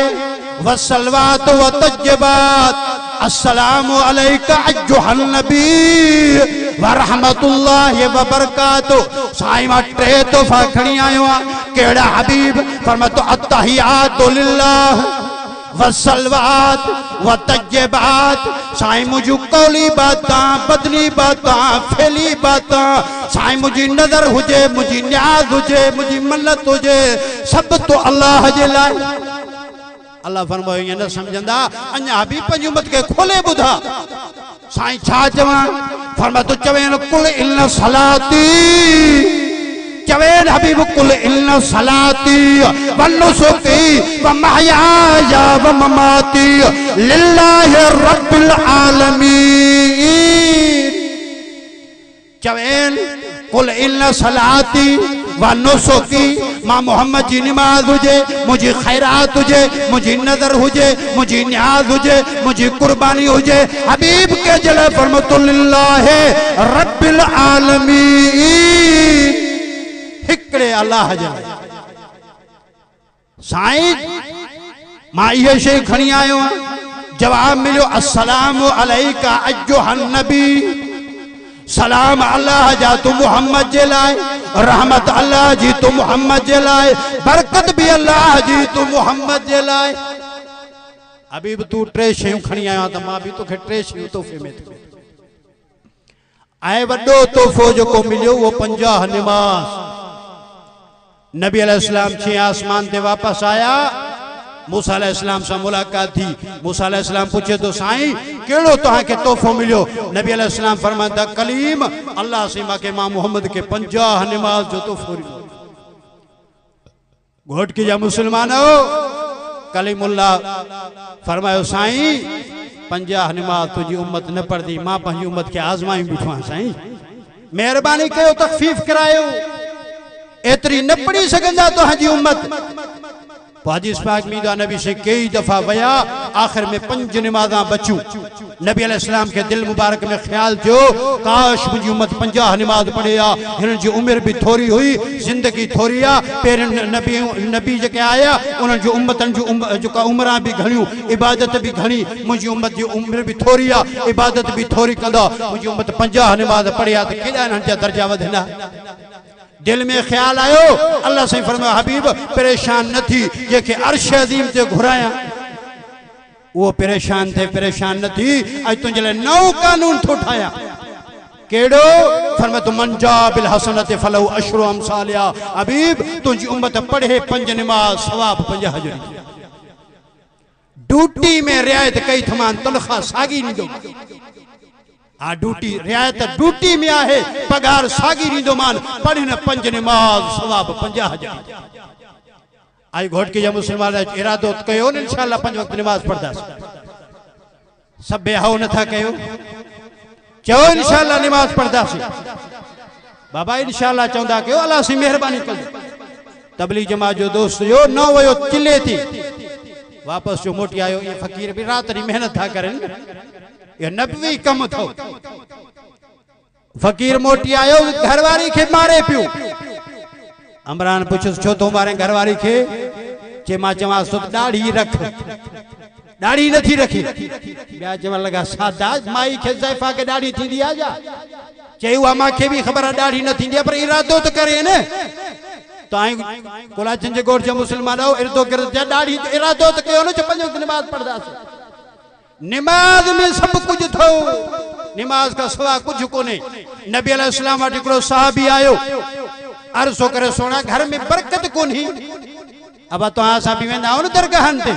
वस्सलवातु वतज्जिबात अस्सलामु अलैका अय्युहन नबी व रहमतुल्लाहि व बरकातु साईं मां 3 तोहफा खणी आयो केड़ा हबीब फरमातो अत्तहियातु लिल्लाह वसलवात व तज्जिबात साईं मुझी कौली बातां बदनी बातां फैली बातां साईं मुझी नजर हुजे मुझी न्याज हुजे मुझी मन्नत हुजे सब तो अल्लाह जे लाए अल्लाह फरमायो ये न समझंदा अन्या भी पंज उम्मत के खोले बुधा साईं छा चवा फरमा तो चवेन कुल इल्ला सलाती चवेन हबीब कुल इल्ला सलाती व नुसुकी व महयाया व ममाती लिल्लाहि रब्बिल आलमीन चवेन कुल इल्ला सलाती व नुसुकी मां मोहम्मद जी नमाज हुजे मुझी खैरात हुजे मुझी नजर हुजे मुझी न्याज हुजे मुझी कुर्बानी हुजे हबीब के जले फरमतुल्लाहि रब्बिल आलमीन हिकड़े अल्लाह जले साईं मां ये शे खणी आयो जवाब मिलो अस्सलामु अलैका अय्युहन नबी सलाम अल्लाह जा तू मोहम्मद जे लाए रहमत अल्लाह जी तू मोहम्मद जे लाए बरकत भी अल्लाह जी तू मोहम्मद जे लाए हबीब तू 3 शयूं खणी आया त मां भी तोखे 3 शयूं तोहफे में आए वडो तोहफो जो को मिलियो वो 50 नमाज नबी अलैहिस्सलाम 6 आसमान ते वापस आया मूसा अलैहिस्सलाम से मुलाकात थी मूसा अलैहिस्सलाम पूछे तो साईं केड़ो तहां के तोहफो मिलियो नबी अलैहिस्सलाम फरमाता कलीम अल्लाह से माके मां मोहम्मद के 50 नमाज जो तोहफो घोट की जा मुसलमानो कलीमुल्लाह फरमायो साईं 50 नमाज तुझी उम्मत न पढ़दी मां पंहिंजी उम्मत के आजमाई बिठवा साईं मेहरबानी कयो तखफीफ करायो एतरी न पढ़ी सगंदा तो हजी उम्मत हदीस पाक में नबी से कई दफा वया आखिर में 5 नमाज़ां बचूं नबी अलैहिस्सलाम के दिल मुबारक में ख्याल जो काश मुझी उम्मत 50 नमाज पढ़े हिन जी उम्र भी थोड़ी हुई जिंदगी थोड़ी आ पेर नबी जे आया उन जो उम्मतन जो का उम्र भी घणियों इबादत भी घणी मुझी उम्मत की उम्र भी थोड़ी आ इबादत भी थोड़ी कंदा मुझी उम्मत 50 नमाज पढ़िया तो केड़ा इनजा दर्जा वधना दिल में ख्याल आयो अल्लाह से फरमाया हबीब परेशान न थी जे के अर्श अजीम ते घुराया वो परेशान न थी आज तुझे लिए नौ कानून थो ठाया केड़ो फरमा तो मंजा बिल हसनत फलहु अशरु अमसालिया हबीब तुझी उम्मत पढ़े 5 नमाज सवाब 50 हजरी ड्यूटी में रियायत कई थमान तनख्वाह सागी नहीं दो आ ड्यूटी रियायत ड्यूटी में आहे पगार सागी रींदो मान पढ़न 5 नमाज सवाब 50,000 आई घोट के मुसलमान इरादो कयो न इंशाअल्लाह 5 वक्त नमाज पढ़दा सब बेहाओ न था कयो चो इंशाअल्लाह नमाज पढ़दा बाबा इंशाअल्लाह चौंदा कयो अल्लाह सी मेहरबानी कर तबलीग जमात जो दोस्त जो न वयो चिल्ले थी वापस जो मोटी आयो ये फकीर भी रात री मेहनत था करन ये नबवी कम थो फकीर मोटी आयो घरवारी के मारे पियो अमरान पुछस छो तो मारे घरवारी के चे मा चवा सो दाढ़ी रख दाढ़ी नथी रखी ब्या चवन लगा सादा माई के ज़ैफा के दाढ़ी थी दिया जा चेवा मा के भी खबर दाढ़ी न थी पर इरादो तो करे ने तो आई कोलाचन जे गोर जे मुसलमान हो इर्दो गिर्द जा दाढ़ी इरादो तो कयो न 5 वक्त नमाज पढ़दा नमाज में सब कुछ थो नमाज का सिवा कुछ कोने नबी अलैहिस्सलाम वटि हिकिड़ो सहाबी आयो अर्ज़ो करे सोना घर में बरकत कोन्ही अब तो असां भी वेंदा आहियूं न दरगाहनि ते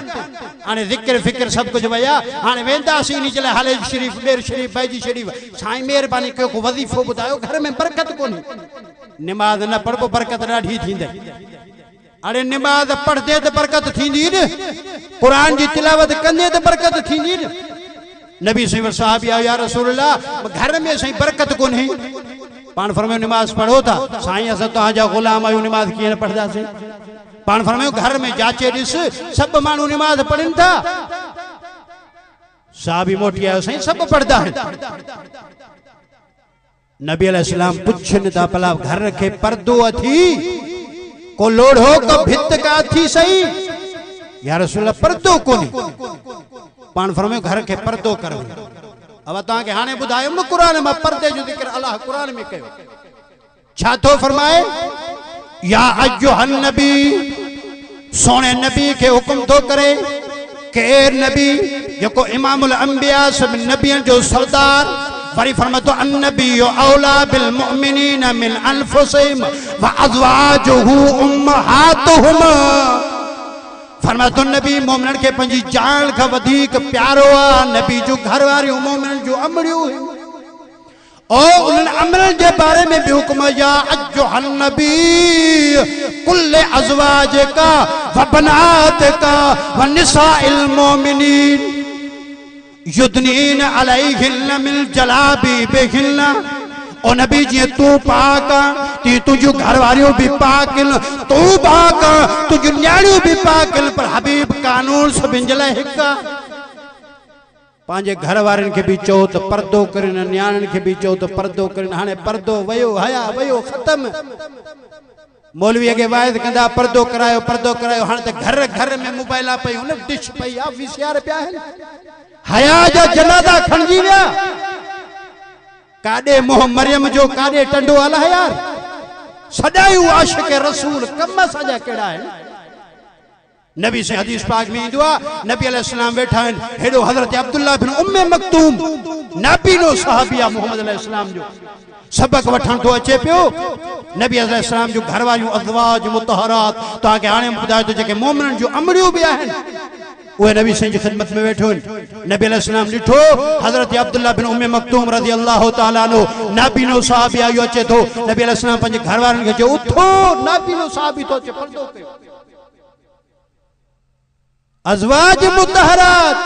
हाणे ज़िक्र फिक्र सब कुछ वया हाणे वेंदासीं इन जे लाइ हाले शरीफ़ बेर शरीफ़ बैजी शरीफ़ साईं महिरबानी कयो को वज़ीफ़ो ॿुधायो घर में बरकत कोन्हे नमाज न पढ़बो बरकत ॾाढी थींदे अरे नमाज पढ़दे तो बरकत थींदी न कुरान जी तिलावत कंदे तो बरकत थींदी न नबी सही साहब या रसूलल्लाह घर में सही बरकत कोन्हे पान फरमायो नमाज पढ़ो था साईं असां तव्हांजा गुलाम आहियूं नमाज कीअं न पढ़दासीं पान फरमायो घर में जाचे ॾिस सब माण्हू नमाज पढ़नि था साहबी मोटी आयो साईं सब पढ़दा आहिनि नबी अलैहिस्सलाम पुछन था भला घर के पर्दो अथी को लोढ़ो को भित का थी सही या रसूल पर्दो कोनी पान फरमायो घर के पर्दो करो अब ता के हाने बुधायो न कुरान में पर्दे जो जिक्र अल्लाह कुरान में कयो छा तो फरमाए या अय्युहन नबी सोने नबी के हुक्म तो करे के नबी जो इमामुल अंबिया सब नबियन जो सरदार फरी फरमातो अन्नबी औला बिल मुमिनीन मिन अनफुसिहिम व अज़वाजुहु उम्महातुहुम फरमातो नबी मोमिनन के पंजी जान का वधिक प्यारो आ नबी जो घर वारियों मोमिनन जो अमड़ियों ओ उन अमरन के बारे में भी हुक्म या अय्युहन नबी कुल्ले अज़वाजिका व बनातिका व निसाइल मोमिनीन युदनीन अलैहिन्ना मिन जलाबिबिहिन्ना ओ नबी जी तू पाक ती तुझो घर वारियों भी पाकिल तू पाक तुझो न्याणियों भी पाकिल पर हबीब कानून सभिन जे लाइ हिक पांजे घर वारन के भी चो तो पर्दो करन न्याणन के भी चो तो पर्दो करन हाने पर्दो वयो हया वयो खत्म मौलवी के वायद कंदा पर्दो करायो हाने तो घर घर में मोबाइल पई उन डिश पई आ वीसीआर पिया हया जा जनादा खणजी विया काडे मोह मरियम जो काडे टंडो हला यार सदायु आशिक रसूल कम सजा केड़ा है नबी से हदीस पाक में दुआ नबी अलैहिस्सलाम बैठा है हेडो हजरत अब्दुल्ला बिन उम्मे मक्तूम नबी नो सहाबिया मोहम्मद अलैहिस्सलाम जो सबक वठन तो अचे पियो नबी अलैहिस्सलाम जो घर वालियों अज़वाज मुतहरात ताके हाने बुधायो तो जेके मोमिनन जो अमड़ियों भी आहिन वो नबी से खिदमत में बैठो नबी अलैहिस्सलाम लिठो हजरत अब्दुल्ला बिन उम्मे मक्तूम रज़ी अल्लाह तआला नो नबी नो सहाबिया यो अचे तो नबी अलैहिस्सलाम पंजे घर वारन के जो उठो नबी नो सहाबी तो अचे पर्दो कयो अज़वाज मुतहरात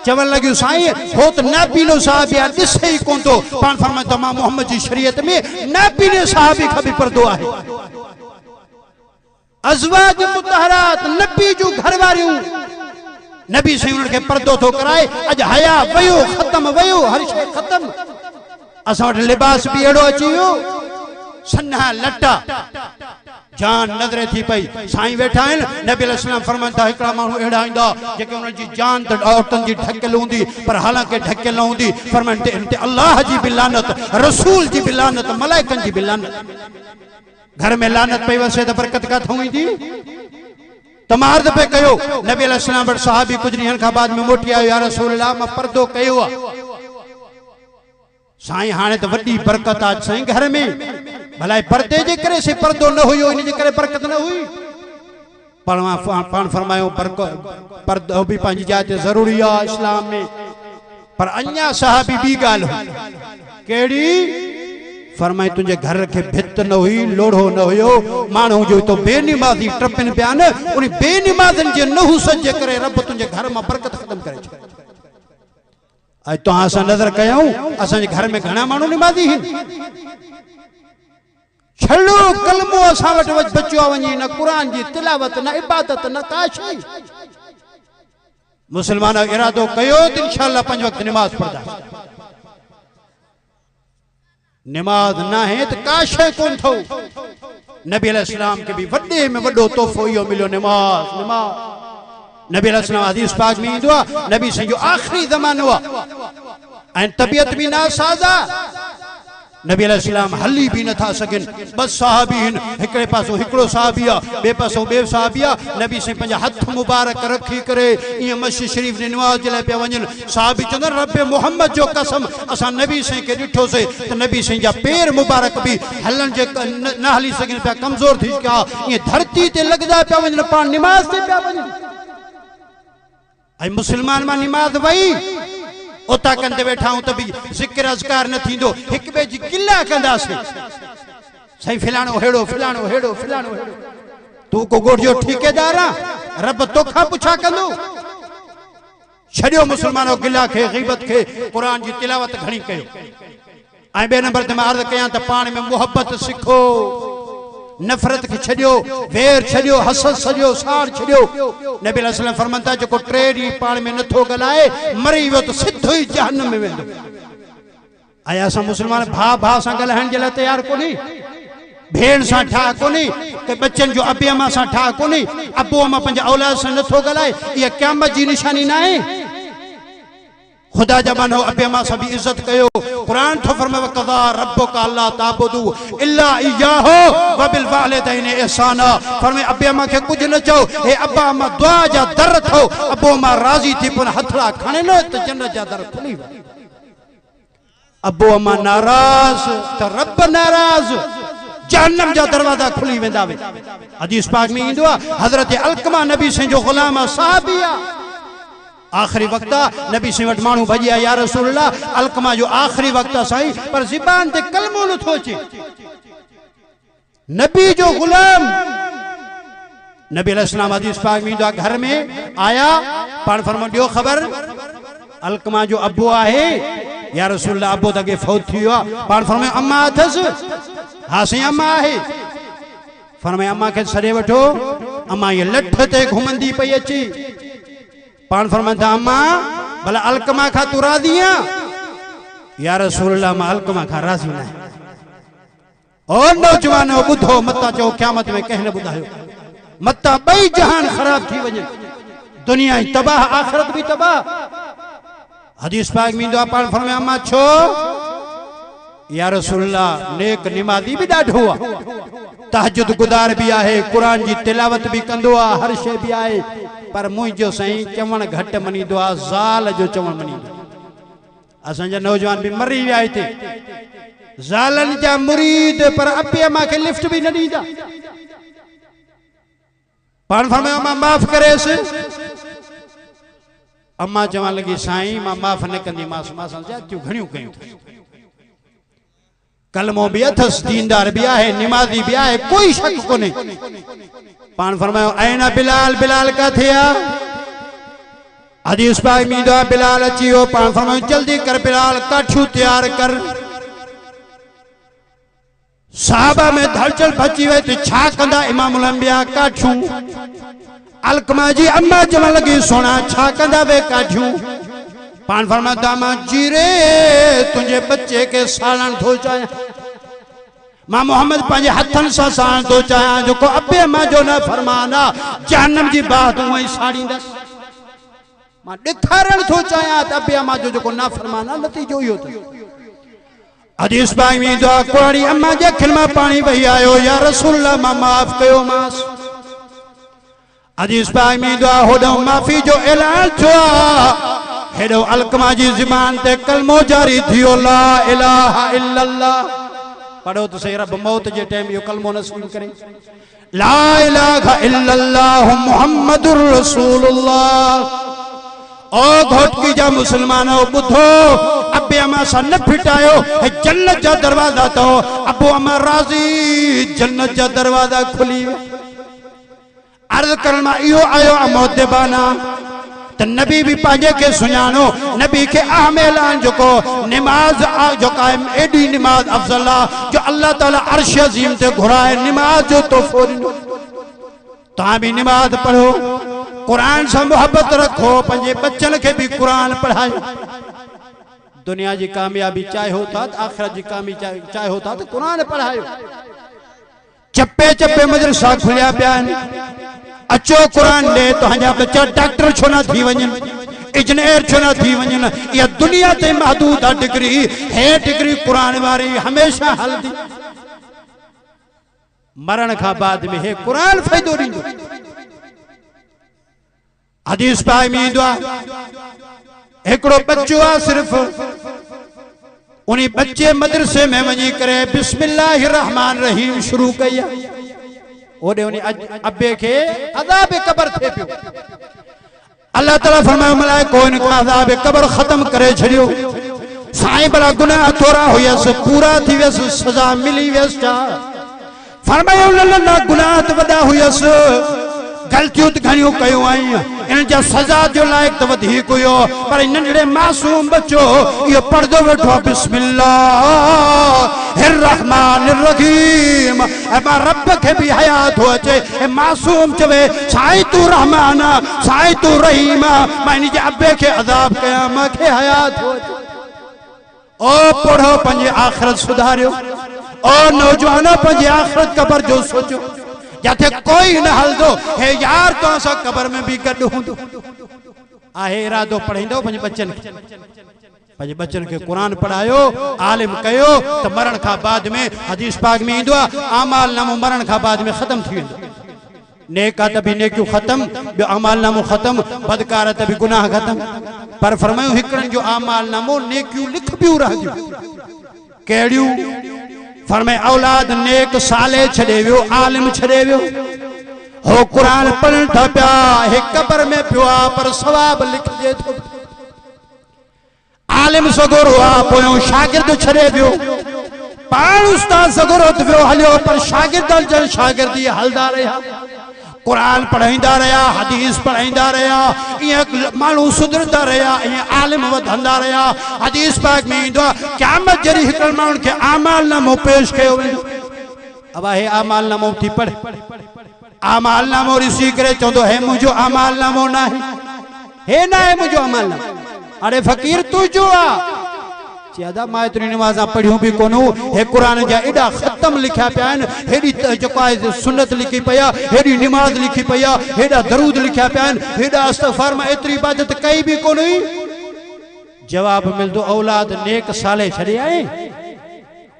चवन लगियो साईं हो तो नबी नो सहाबिया दिसे ही कोन तो पान फरमाए तो मां मोहम्मद जी शरीयत में नबी ने सहाबी खबी पर्दो आहे अज़वाज मुतहरात नबी जो घर वारियों नबी से उनके पर्दो तो कराए अज हया वयो खत्म वयो हर शे खत्म असा वट लिबास भी एड़ो अची वियो सन्हा लटा जान नजरे थी पई साईं बैठा है नबी अलैहिस्सलाम फरमाता एकड़ा मानू एड़ा इंदा जेके उन जी जान त औरतन जी ढकल हुंदी पर हालांकि ढकल न हुंदी फरमाते इनते अल्लाह जी भी लानत रसूल जी भी लानत मलाइकन जी भी लानत घर में लानत पई वसे त बरकत का थोंदी तमार्द पे कयो नबी अलैहिस्सलाम वर सहाबी कुछ नहीं का बाद में मोटी आयो या रसूल अल्लाह मैं पर्दो कयो साईं हाने तो वडी बरकत आज साईं घर में भलाई पर्दे जे करे से पर्दो न हुयो इन जे करे बरकत न हुई पणवा पान फरमायो पर्दो भी पांजी जात जरूरी है इस्लाम में पर अन्या सहाबी भी गाल केड़ी फरमाए तुझे घर के भित न हुई लोढ़ो न हुयो मानू जो तो बेनिमाजी ट्रपिन पियान उन बेनिमाजन जे नहु सजे करे रब तुझे घर में बरकत खत्म करे आज तो असा नजर कयूं असा घर में घना मानू निमाजी हिन छड़ो कलमो असा वट बच्चो वनी न कुरान जी तिलावत न इबादत न काशी मुसलमान इरादो कयो तो इंशाअल्लाह 5 वक्त नमाज पढ़दा नमाज ना है तो काशे कौन थो नबी अलैहिस्सलाम के भी वड्डे में वड्डो तोहफो यो मिलो नमाज नमाज नबी अलैहिस्सलाम हदीस पाक में इंदो नबी से जो आखिरी ज़मानो आ तबीयत भी ना साजा नबी अलैहिस्सलाम हली भी न था सकिन बस साहबी हिकड़े पासो हिकड़ो साहबिया बे पासो बे साहबिया नबी से पंजा हथ मुबारक रखी करे ये मस्जिद शरीफ ने नमाज ले पे वजन साहबी चंद रब मोहम्मद जो कसम असा नबी से के डिठो से तो नबी से जा पैर मुबारक भी हलन जे न हली सकिन पे कमजोर थी क्या ये धरती ते लगदा पे वजन पान नमाज ते पे वजन आई मुसलमान मा नमाज वई ओता कंदे बैठा हूं तो भी जिक्र अज़कार न थींदो एक बे जी गिला कंदासे सही फिलाणो हेड़ो फिलाणो हेड़ो फिलाणो हेड़ो तू को गोड़ जो ठेकेदार रब तोखा पुछा कंदो छड़ियो मुसलमानो गिला के गीबत के कुरान जी तिलावत घणी कयो आई बे नंबर ते मैं अर्ज कया त पान में मोहब्बत सिखो नफरत के छड़ियो वेर छड़ियो हसद छड़ियो साड़ छड़ियो नबी अलैहि फरमाता जो ट्रेडी पान में नथो गलाए मरी वो तो सिद्धो ही जहन्नम में वेंदो आया सा मुसलमान भा भा सा गलहन जला तैयार कोनी भेण सा ठा कोनी के बच्चन जो अबे अम्मा सा ठा कोनी अबो अम्मा पंज औलाद से नथो गलाए ये क़यामत जी निशानी ना है खुदा जबान हो अबे अम्मा सभी इज्जत कयो कुरान तो फरमावे कज़ा रब्बुका अल्ला ताबुदू इल्ला इय्याहु व बिल वालिदैनि ihसाना फरमाए अबे अम्मा के कुछ न चो हे अब्बा अम्मा दुआ जा दर थो अबो अम्मा राजी थी पुन हथड़ा खणे न त जन्नत जा दर खुली अबो अम्मा नाराज त रब नाराज जहन्नम जा दरवाजा खुली वेंदा वे हदीस पाक में इंदो हजरत अलकमा नबी से जो गुलाम साहबिया आखिरी वक्ता नबी से वट मानू भजिया या रसूलुल्लाह अलकमा जो आखिरी वक्ता साईं पर ज़बान ते कलमो न थोचे नबी जो गुलाम नबी अलैहिस्सलाम हदीस पाक में इंदो घर में आया पान फरमा दियो खबर अलकमा जो अब्बू आहे या रसूलुल्लाह अब्बू तके फौत थियो पान फरमाए अम्मा अथस हां से अम्मा आहे फरमाए अम्मा के सरे वठो अम्मा ये लठ ते घुमंदी पई अची पान फरमाता अम्मा भला अलकमा खा तू रादिया या रसूलुल्लाह मा अलकमा खा राजी ना ओ नौजवानो बुधो मता जो क़यामत में कहने बुधायो मता बई जहान खराब थी वजे दुनिया ही तबाह आखिरत भी तबाह हदीस पाक में दो पान फरमाया अम्मा छो या रसूलुल्लाह नेक नमाजी भी डाढो तहज्जुद गुदार भी आहे कुरान जी तिलावत भी कंदो आ हर शे भी आहे पर मुझो सही चवण घट मनी दो ज़ाल जो चवण मनी असा जा नौजवान भी मरी विया थे ज़ालन जा मुरीद पर अबे अम्मा के लिफ्ट भी न दीदा पान फरमाया अम्मा माफ करेस अम्मा चवण लगी साईं मां माफ न कंदी मास मासा जातियूं घणियूं कयूं कलमो भी अथस दीनदार भी आहे नमाजी भी आहे कोई शक कोने पान फरमायो ऐना बिलाल बिलाल का थिया हदीस पाक में दो बिलाल अचियो पान फरमायो जल्दी कर बिलाल काठू तैयार कर साहबा में धड़चल भची वे तो छा कंदा इमामुल अंबिया काठू अलकमा जी अम्मा चवण लगी सोना छा कंदा वे काठू पान फरमाता मां जीरे तुझे बच्चे के सालन धो चाया मां मोहम्मद पांजे हथन सा सालन धो चाया जो को अबे मां जो न फरमाना जहन्नम जी बात वही साड़ी दस मां दिखारण थो चाया त अबे मां जो ना फरमाना नतीजो यो तो हदीस पाक में दुआ कुरानी अम्मा जे खिलमा पानी वही आयो या रसूलुल्लाह मां माफ कयो मास हदीस पाक में दुआ होडो माफी जो ऐलान छो हेडो अलकमा जी ज़बान ते कलमो जारी थियो ला इलाहा इल्लल्लाह पढ़ो तो सही रब मौत जे टाइम यो कलमो नसीब करे ला इलाहा इल्लल्लाह मुहम्मदुर रसूलुल्लाह ओ घोट की जा मुसलमानो बुधो अबे क़यामत सां न फिटायो जन्नत जा दरवाज़ा तो अबू अमर राज़ी जन्नत जा दरवाज़ा खुली अर्ज़ करण मां इहो आयो मोहतबाना त नबी भी पांजे के सुञाणो नबी के अहम ऐलान जो को नमाज जो कायम एडी नमाज अफजल जो अल्लाह ताला अर्श अज़ीम ते घुराए नमाज जो तोहफो ॾिनो तव्हां भी नमाज पढ़ो कुरान से मोहब्बत रखो पंजे बच्चन के भी कुरान पढ़ायो दुनिया की कामयाबी चाहे होता तो आखिरत की कामयाबी चाहे होता तो कुरान पढ़ायो चप्पे चप्पे मदरसा खुलिया पिया अचो कुरान दे तो हजा बच्चा डॉक्टर छो ना थी वजन इंजीनियर छो ना थी वजन या दुनिया ते महदूद आ डिग्री है डिग्री कुरान वारी हमेशा हलदी मरण का बाद में है कुरान फायदो दींदो हदीस पाक में ईंदो एकड़ो बच्चो आ सिर्फ उन्हीं बच्चे मदरसे में वही करे बिस्मिल्लाहिर रहमान रहीम शुरू कया ओडे उन्हीं अब्बे के अज़ाब कब्र थे पियो अल्लाह ताला फरमायो मलाइको इनको अज़ाब कब्र खत्म करे छड़ियो साईं बड़ा गुनाह थोड़ा हुयस पूरा थी वस सजा मिली वस फरमायो न गुनाह तो वडा हुयस गलतियों तो घणियों कयो आई इन जा सजा जो लायक तो वधिक हुयो पर नंढड़े मासूम बच्चो ये पढ़दो वेठो बिस्मिल्लाहिर रहमानिर रहीम ए रब के भी हयात हो अचे ए मासूम चवे साईं तू रहमान साईं तू रहीम मैं इन जे अब्बे के अज़ाब कया माखे हयात हो ओ पढ़ो पंजे आखिरत सुधारियो ओ नौजवानो पंजे आखिरत कब्र जो सोचो जाते कोई न हल दो हे यार तो सा कब्र में भी गड हुंदो आहे इरादो पढ़िंदो पंजे बच्चन के कुरान पढ़ायो आलिम कयो तो मरण का बाद में हदीस पाक में इंदो अमाल नामो मरण का बाद में खत्म थी नेक तभी नेक्यू खत्म बे अमाल नामो खत्म बदकार तभी गुनाह खत्म पर फरमायो हिकड़न जो अमाल नामो नेक्यू लिख बियो रह गयो केड़ियो फरमाए औलाद नेक साले छड़े वियो आलिम छड़े वियो हो कुरान पढ़न था पिया हे कब्र में पियो पर सवाब लिखजे थो आलिम सगोरो आ पोयो शागिर्द छड़े वियो पाण उस्ताद सगोरो वियो हलियो पर शागिर्दन जन शागिर्दी हलदा रहा कुरान पढ़ाईंदा रहा हदीस पढ़ाईंदा रहा ये मानू सुधरदा रहा ये आलिम वधंदा रहा हदीस पाक में इंदो क़यामत जरी हिकड़ मानू के आमाल नामो पेश कयो वेंदो अब हे आमाल नामो थी पढ़ आमाल नामो रिसी करे चंदो है मुजो आमाल नामो ना है ना है मुजो आमाल नामो अरे फकीर तू जो आ ज्यादा मायतरी नमाज़ा पढ़ियो भी कोनो हे कुरान जा एडा खत्म लिखा पियान हेडी जो सुन्नत लिखी पया हेडी नमाज लिखी पया हेडा दरूद लिखा पियान हेडा इस्तगफार में एतरी इबादत कई भी कोनी जवाब मिलदो औलाद नेक साले छड़े आए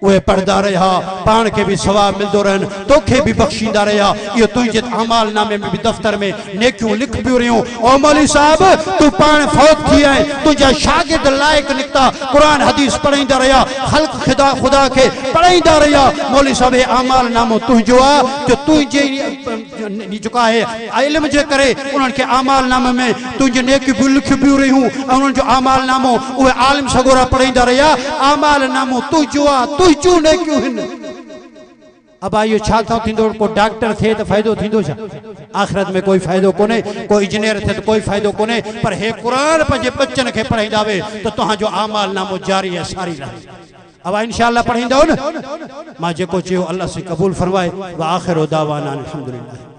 वे पढ़दा रहा पान के भी सवाब मिलदो रहन तोखे भी बख्शींदा रहा ये तुझे अमाल नामे में भी दफ्तर में नेकियों लिख भी रहियो ओ मौलवी साहब तू पान फौत थी है तुझा शागिर्द लायक निकता कुरान हदीस पढ़ाईंदा रहा खल्क खुदा के पढ़ाईंदा रहा मौलवी साहब अमाल नामो तुझो आ जो तुझे चुका है इल्म जे करे उन्हन के अमाल नामे में तुझे नेकी भी लिख भी रहियो उन्हन जो अमाल नामो वे आलिम सगोरा पढ़ाईंदा रहा अमाल नामो तुझो आ चू ने क्यों हिन अब आयो छाता थिंदो को डॉक्टर थे तो फायदो थिंदो छा आखिरत में कोई फायदो कोने कोई इंजीनियर थे तो कोई फायदो कोने पर हे कुरान पंजे बच्चन के पढ़ाईंदावे तो तुहां जो अमाल नामो जारी है सारी रहे अब इंशाअल्लाह पढ़ाईंदो न मां जेको चयो अल्लाह से कबूल फरमाए व आखिर दावाना अल्हम्दुलिल्लाह।